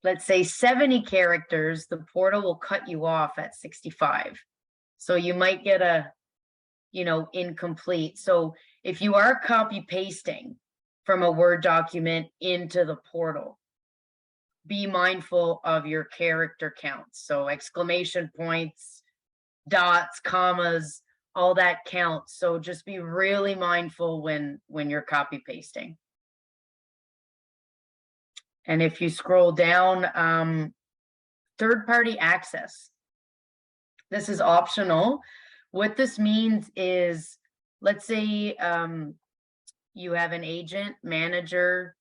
let's say 70 characters, the portal will cut you off at 65. So you might get a, incomplete. So if you are copy pasting from a Word document into the portal, be mindful of your character counts. So exclamation points, dots, commas, all that counts. So just be really mindful when you're copy pasting. And if you scroll down, third-party access. This is optional. What this means is, let's say you have an agent, manager,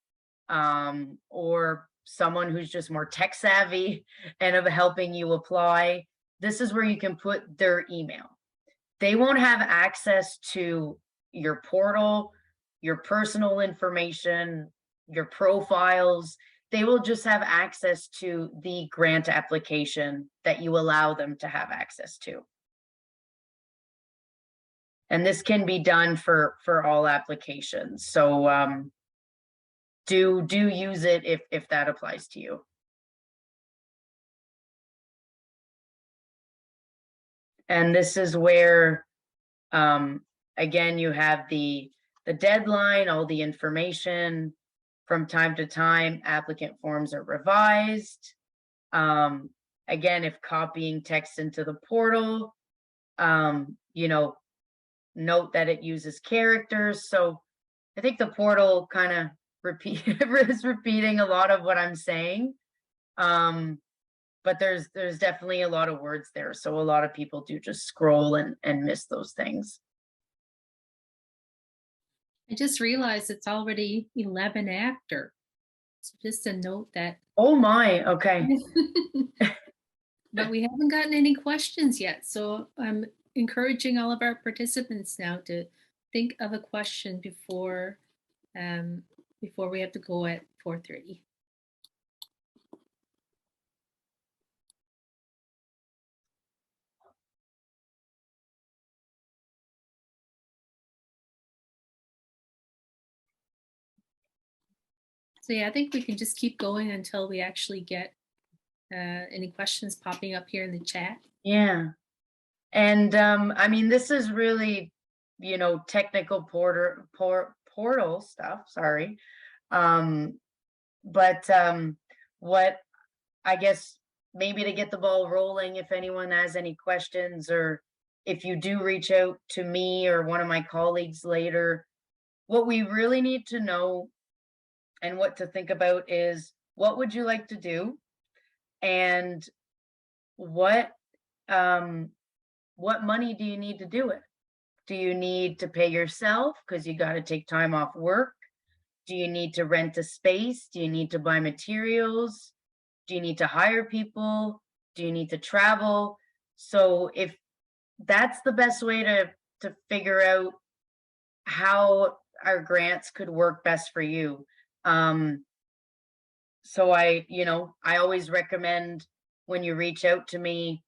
or someone who's just more tech savvy and of helping you apply. This is where you can put their email. They won't have access to your portal, your personal information, your profiles. They will just have access to the grant application that you allow them to have access to. And this can be done for all applications. So do use it if that applies to you. And this is where, again, you have the deadline, all the information. From time to time, applicant forms are revised. Again, if copying text into the portal, note that it uses characters. So I think the portal kind of is repeating a lot of what I'm saying. But there's definitely a lot of words there. So a lot of people do just scroll and miss those things. I just realized it's already 11 after. So just a note that. Oh my, okay. But we haven't gotten any questions yet. So I'm encouraging all of our participants now to think of a question before we have to go at 4:30. So yeah, I think we can just keep going until we actually get any questions popping up here in the chat. Yeah. And I mean, this is really, technical portal stuff, sorry. But what I guess maybe to get the ball rolling, if anyone has any questions, or if you do reach out to me or one of my colleagues later, what we really need to know and what to think about is, what would you like to do? And what money do you need to do it? Do you need to pay yourself because you got to take time off work? Do you need to rent a space? Do you need to buy materials? Do you need to hire people? Do you need to travel? So if that's the best way to figure out how our grants could work best for you. So I always recommend, when you reach out to me,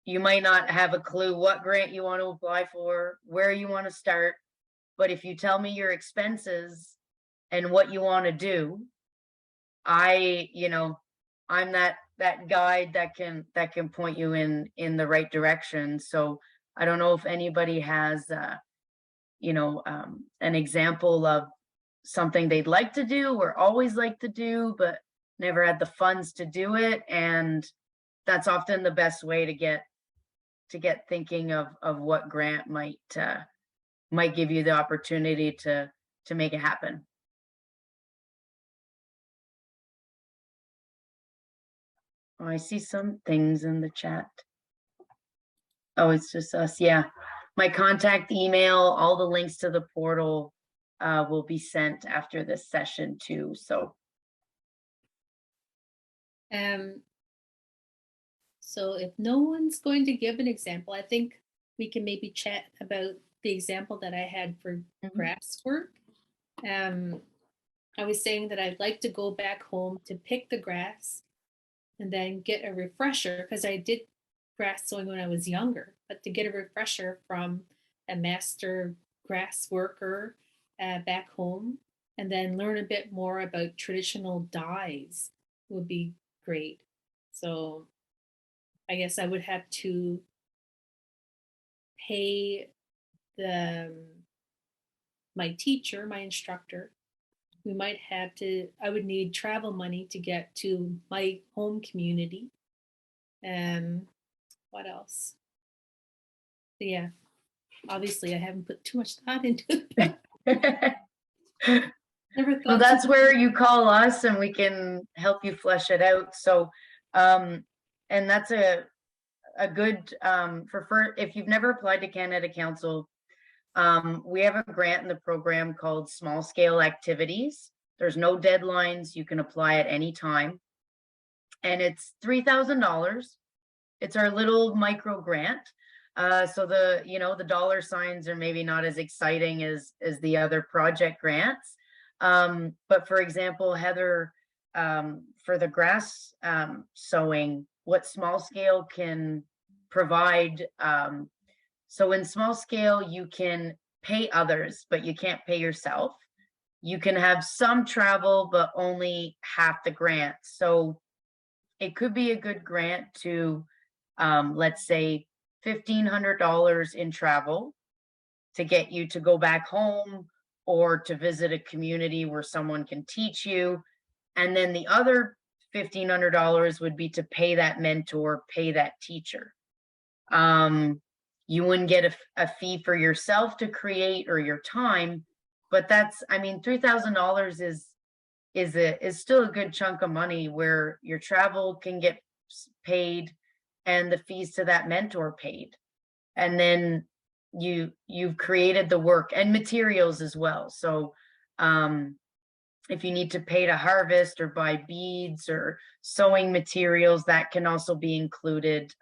you might not have a clue what grant you want to apply for, where you want to start, but if you tell me your expenses and what you want to do, I'm that guide that can point you in the right direction. So I don't know if anybody has an example of something they'd like to do or always like to do, but never had the funds to do it. And that's often the best way to get thinking of what grant might give you the opportunity to make it happen. Oh, I see some things in the chat. Oh, it's just us. Yeah. My contact email, all the links to the portal will be sent after this session too. So, Um, so if no one's going to give an example, I think we can maybe chat about the example that I had for mhm. grass work. Um, I was saying that I'd like to go back home to pick the grass and then get a refresher because I did grass sewing when I was younger, but to get a refresher from a master grass worker back home and then learn a bit more about traditional dyes would be great. So I guess I would have to pay the my teacher, my instructor. We might have to. I would need travel money to get to my home community. Um, what else? Yeah, obviously I haven't put too much thought into it. Never Well, thought too that's much. where you call us and we can help you flesh it out. So, um, and that's a good for if you've never applied to Canada Council, we have a grant in the program called Small Scale Activities. There's no deadlines. You can apply at any time, and it's $3,000. It's our little micro grant. So the dollar signs are maybe not as exciting as the other project grants. But for example, Heather, for the grass sowing, what small scale can provide. So in small scale, you can pay others, but you can't pay yourself. You can have some travel, but only half the grant. So it could be a good grant to, let's say, $1,500 in travel to get you to go back home or to visit a community where someone can teach you. And then the other $1,500 would be to pay that mentor, pay that teacher. Um, you wouldn't get a fee for yourself to create or your time, but I mean, $3,000 is still a good chunk of money where your travel can get paid and the fees to that mentor paid. And then you've created the work and materials as well. So um if you need to pay to harvest or buy beads or sewing materials, that can also be included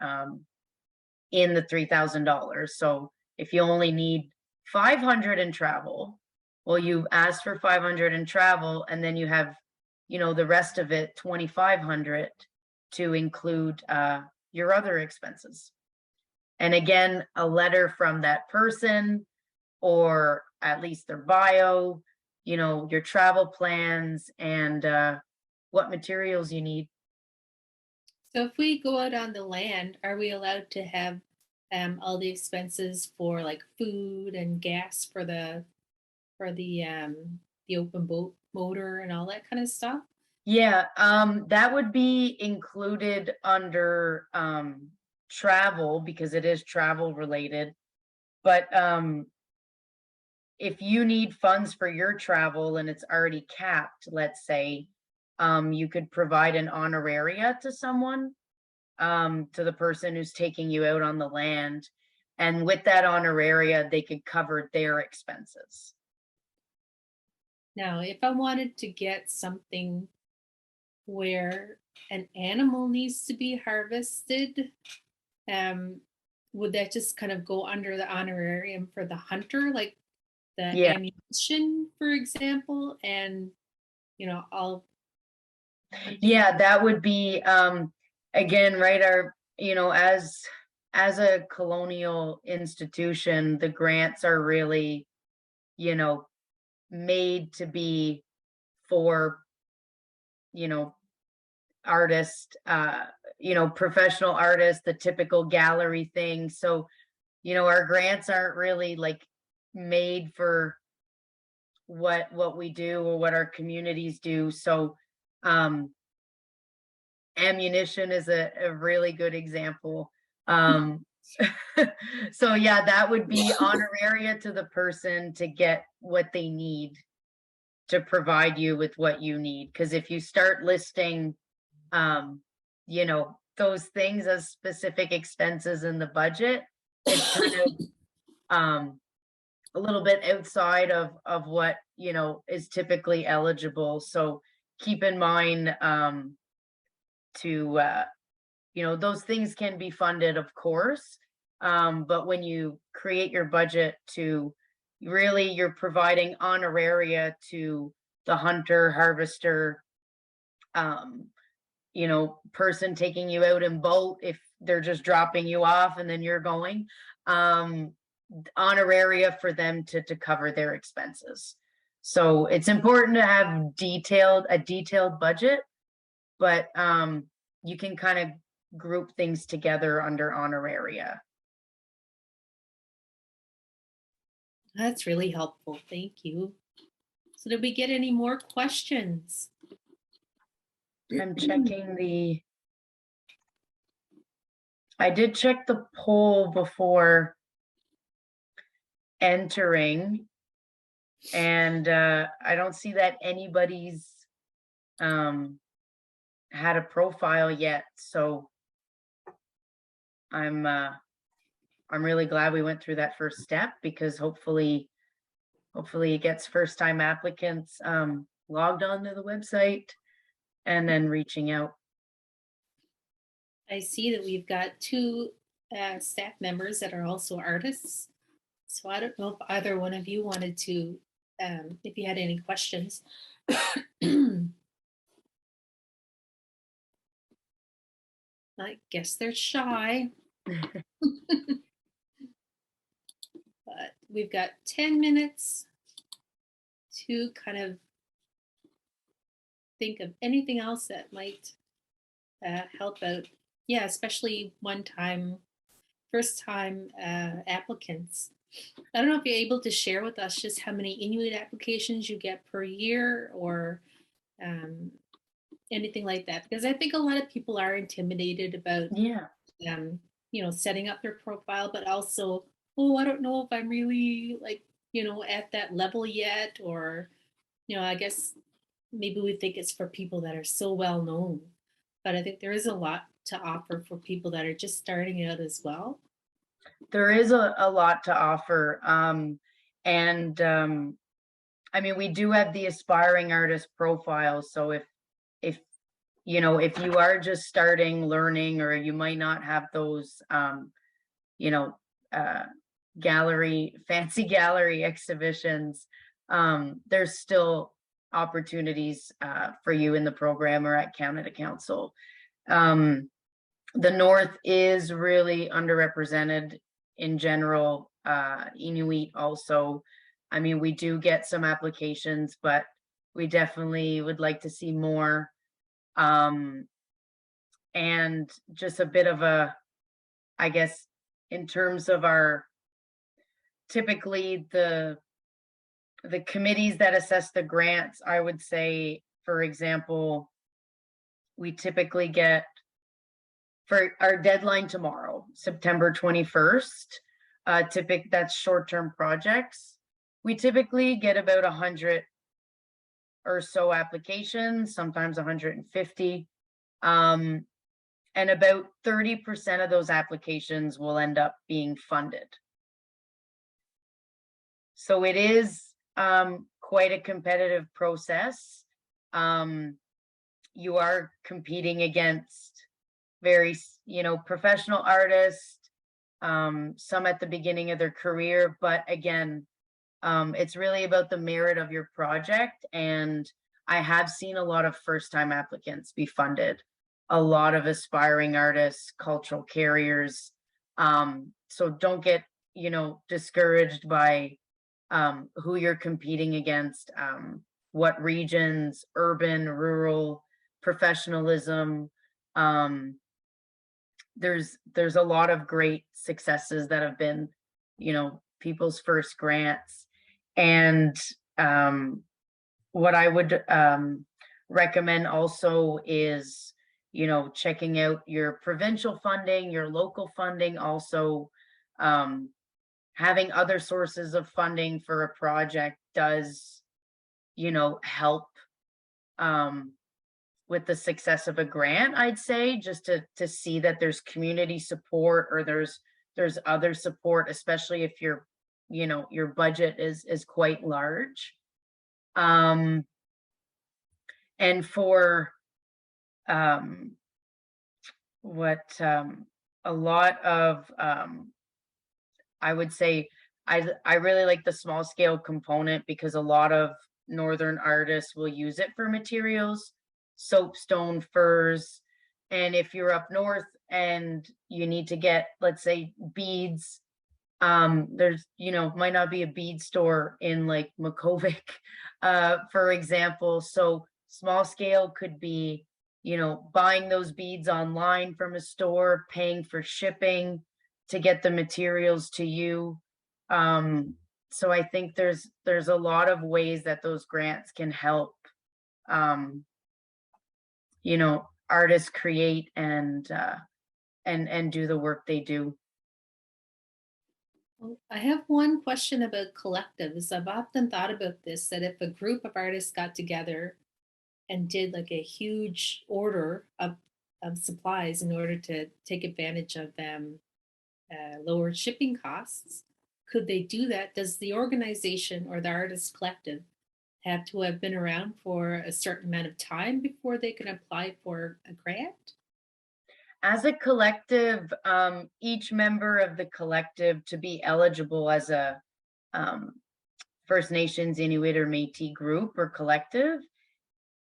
in the $3,000. So if you only need 500 in travel, well, you ask for 500 in travel, and then you have, the rest of it, 2,500 to include your other expenses. And again, a letter from that person, or at least their bio, your travel plans, and what materials you need. So if we go out on the land, are we allowed to have all the expenses for like food and gas for the open boat motor and all that kind of stuff? Yeah, that would be included under travel because it is travel related. But if you need funds for your travel and it's already capped, let's say, you could provide an honoraria to someone, to the person who's taking you out on the land. And with that honoraria, they could cover their expenses. Now, if I wanted to get something where an animal needs to be harvested, um, would that just kind of go under the honorarium for the hunter, like the Yeah. ammunition, for example, and all hunting? Yeah, that would be again, right, our, as a colonial institution, the grants are really, you know, made to be for, you know, artists, professional artists, the typical gallery thing. So, our grants aren't really like made for what we do or what our communities do. So ammunition is a really good example. Um, so yeah, that would be honoraria to the person to get what they need to provide you with what you need. Because if you start listing, um, those things as specific expenses in the budget. It's kind of a little bit outside of what, is typically eligible. So keep in mind to those things can be funded, of course. But when you create your budget to really, you're providing honoraria to the hunter, harvester, um, person taking you out in boat if they're just dropping you off and then you're going. Um, Honoraria for them to cover their expenses. So it's important to have a detailed budget, but you can kind of group things together under honoraria. That's really helpful. Thank you. So did we get any more questions? I'm checking I did check the poll before entering, and I don't see that anybody's had a profile yet. So I'm really glad we went through that first step, because hopefully it gets first time applicants logged onto the website and then reaching out. I see that we've got two staff members that are also artists. So I don't know if either one of you wanted to, if you had any questions. I guess they're shy, but we've got 10 minutes to kind of think of anything else that might help out. Yeah, especially first time applicants. I don't know if you're able to share with us just how many Inuit applications you get per year, or anything like that, because I think a lot of people are intimidated about Yeah. setting up their profile, but also, oh, I don't know if I'm really like, at that level yet, or, I guess maybe we think it's for people that are so well known, but I think there is a lot to offer for people that are just starting out as well. There is a lot to offer. And I mean, we do have the aspiring artist profile. So if if you are just starting learning, or you might not have those you know, uh fancy gallery exhibitions, there's still opportunities for you in the program or at Canada Council. The North is really underrepresented in general, Inuit also. I mean, we do get some applications, but we definitely would like to see more. Um, and just a bit of I guess, in terms of typically the committees that assess the grants, I would say, for example, we typically get, for our deadline tomorrow, September 21st, that's short-term projects. We typically get about 100 or so applications, sometimes 150. And about 30% of those applications will end up being funded. So it is quite a competitive process. You are competing against very, professional artists, some at the beginning of their career, but again, it's really about the merit of your project. And I have seen a lot of first time applicants be funded, a lot of aspiring artists, cultural carriers. So don't get, discouraged by who you're competing against, what regions, urban, rural, professionalism. There's a lot of great successes that have been, people's first grants. And what I would recommend also is, checking out your provincial funding, your local funding, also having other sources of funding for a project does, help with the success of a grant, I'd say, just to see that there's community support or there's other support, especially if your budget is quite large. Um, and for um, what a lot of I would say I really like the small scale component because a lot of northern artists will use it for materials, soapstone, furs, and if you're up north and you need to get, let's say, beads, there's, might not be a bead store in like Makovic, for example. So small scale could be, buying those beads online from a store, paying for shipping to get the materials to you. Um, so I think there's a lot of ways that those grants can help, um, artists create and do the work they do. Well, I have one question about collectives. I've often thought about this, that if a group of artists got together and did like a huge order of supplies in order to take advantage of lower shipping costs, could they do that? Does the organization or the artist collective have to have been around for a certain amount of time before they can apply for a grant? As a collective, each member of the collective to be eligible as a um, First Nations, Inuit, or Métis group or collective,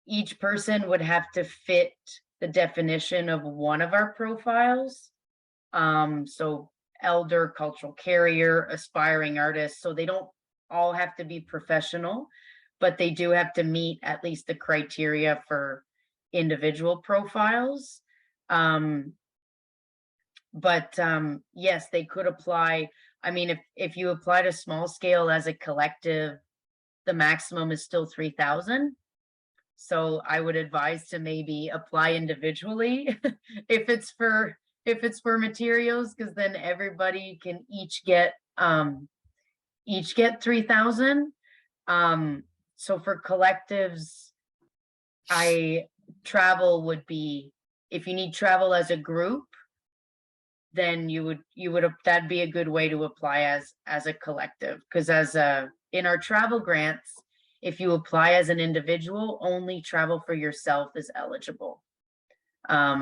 each person would have to fit the definition of one of our profiles. So elder, cultural carrier, aspiring artist. So they don't all have to be professional, but they do have to meet at least the criteria for individual profiles. Um, but yes, they could apply. I mean, if you apply to small scale as a collective, the maximum is still 3,000. So I would advise to maybe apply individually if it's for materials, because then everybody can each get 3,000. So for collectives, I travel would be, if you need travel as a group, then you would that'd be a good way to apply as a collective, because in our travel grants, if you apply as an individual, only travel for yourself is eligible.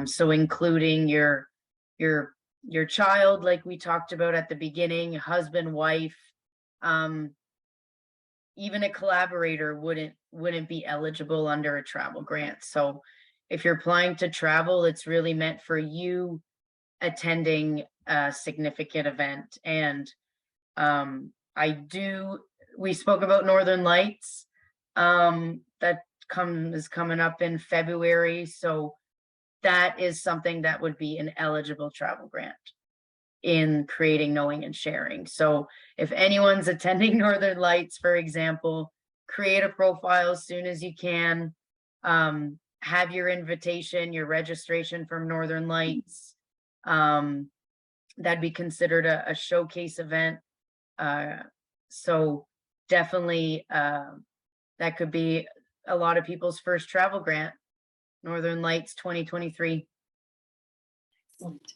So including your your child, like we talked about at the beginning, husband, wife, um, even a collaborator wouldn't be eligible under a travel grant. So if you're applying to travel, it's really meant for you attending a significant event. And I do, we spoke about Northern Lights. That is coming up in February. So that is something that would be an eligible travel grant in creating, knowing, and sharing. So if anyone's attending Northern Lights, for example, create a profile as soon as you can. Have your invitation, your registration from Northern Lights. Um, that'd be considered a showcase event. So definitely, that could be a lot of people's first travel grant, Northern Lights 2023. Excellent.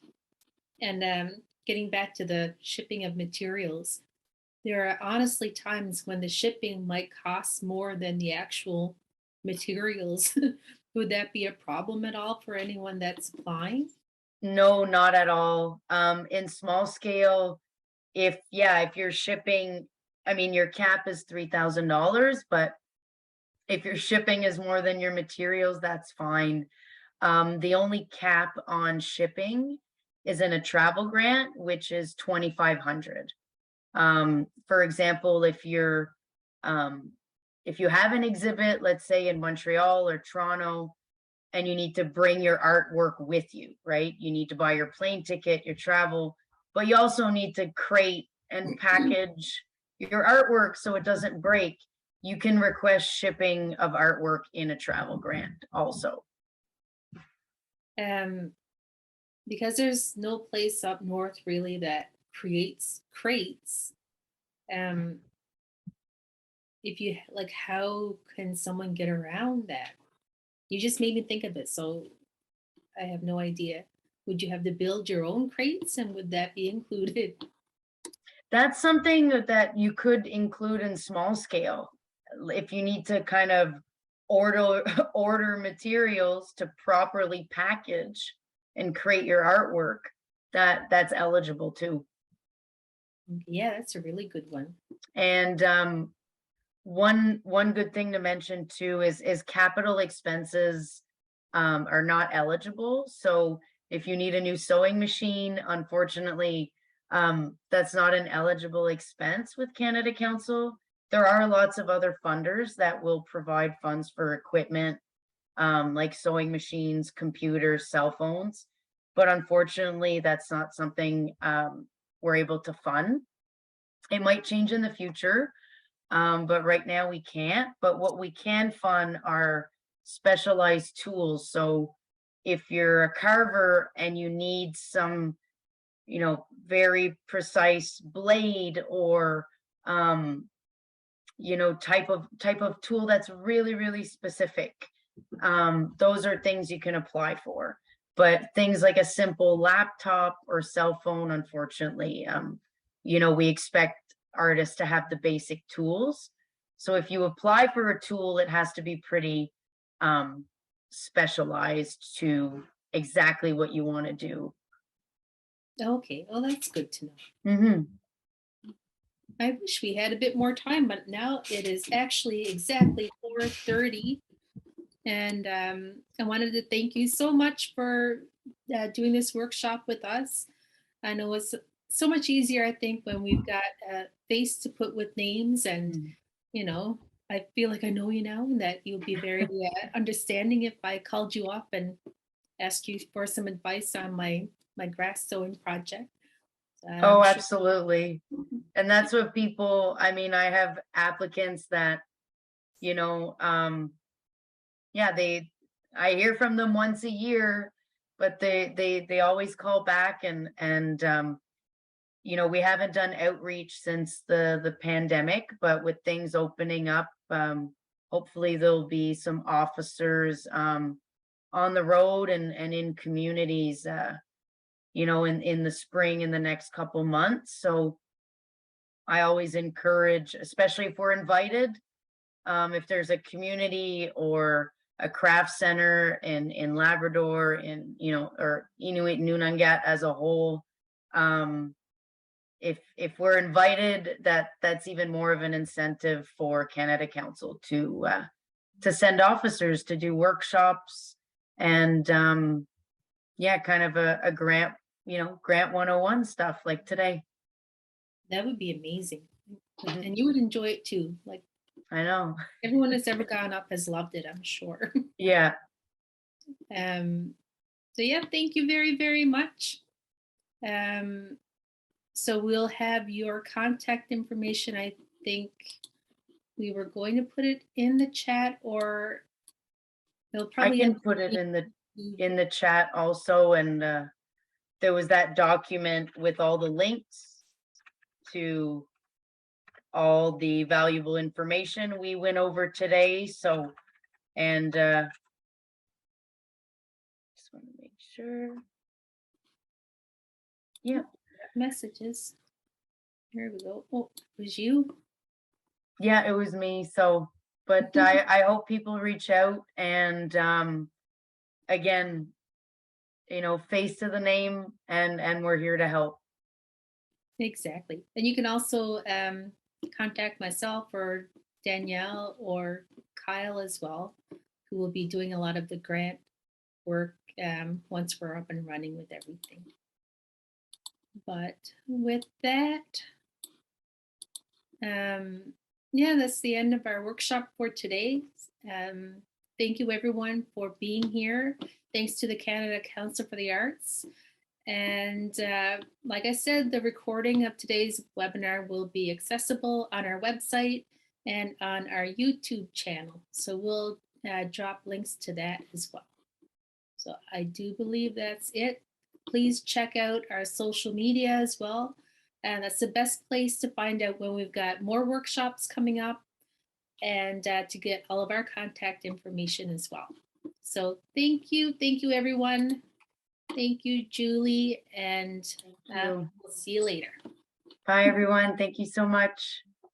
And getting back to the shipping of materials, there are honestly times when the shipping might cost more than the actual materials. Would that be a problem at all for anyone that's applying? No, not at all. In small scale, if you're shipping, I mean, your cap is $3,000, but if your shipping is more than your materials, that's fine. The only cap on shipping is in a travel grant, which is 2,500. For example, if you have an exhibit, let's say in Montreal or Toronto, and you need to bring your artwork with you, right? You need to buy your plane ticket, your travel, but you also need to crate and package your artwork so it doesn't break. You can request shipping of artwork in a travel grant also. Um, because there's no place up north really that creates crates. Um, if you like, how can someone get around that? You just made me think of it. So I have no idea. Would you have to build your own crates and would that be included? That's something that you could include in small scale. If you need to kind of order order materials to properly package and create your artwork, that's eligible too. Yeah, that's a really good one. And one good thing to mention too is capital expenses are not eligible. So if you need a new sewing machine, unfortunately, that's not an eligible expense with Canada Council. There are lots of other funders that will provide funds for equipment, like sewing machines, computers, cell phones. But unfortunately, that's not something we're able to fund. It might change in the future, but right now we can't. But what we can fund are specialized tools. So if you're a carver and you need some, very precise blade or type of tool that's really, really specific, those are things you can apply for. But things like a simple laptop or cell phone, unfortunately, we expect artists to have the basic tools. So if you apply for a tool, it has to be pretty um, specialized to exactly what you want to do. Okay, well, that's good to know. Hmm. I wish we had a bit more time, but now it is actually exactly 4:30. And I wanted to thank you so much for doing this workshop with us. I know it's so much easier, I think, when we've got a face to put with names. And, you know, I feel like I know you now and that you'll be very understanding if I called you up and asked you for some advice on my grass sewing project. I'm Oh, sure. absolutely. And that's what people, I mean, I have applicants that, you know, yeah, I hear from them once a year, but they always call back and we haven't done outreach since the pandemic, but with things opening up, hopefully there'll be some officers on the road and in communities, in the spring in the next couple months. So I always encourage, especially if we're invited, if there's a community or a craft center in Labrador, or Inuit Nunangat as a whole, if we're invited, that's even more of an incentive for Canada Council to send officers to do workshops and yeah, kind of a grant, grant 101 stuff like today. That would be amazing. Mhm. And you would enjoy it too. Like I know. everyone that's ever gone up has loved it, I'm sure. Yeah. um, so yeah, thank you very, very much. Um, so we'll have your contact information. I think we were going to put it in the chat, or they'll I probably have can put it in the to. in the chat also, and there was that document with all the links to all the valuable information we went over today. So, and just want to make sure. Yeah, Messages. Here we go. Oh, it was you? yeah, it was me. So, but I hope people reach out and again, face to the name, and we're here to help. Exactly. And you can also contact myself or Danielle or Kyle as well, who will be doing a lot of the grant work once we're up and running with everything. But with that, yeah, that's the end of our workshop for today. Um, Thank you everyone for being here. Thanks to the Canada Council for the Arts. And like I said, the recording of today's webinar will be accessible on our website and on our YouTube channel. So we'll drop links to that as well. So I do believe that's it. Please check out our social media as well. And that's the best place to find out when we've got more workshops coming up and to get all of our contact information as well. So thank you, everyone. Thank you, Julie, and Thank you. we'll see you later. Bye, everyone. Thank you so much.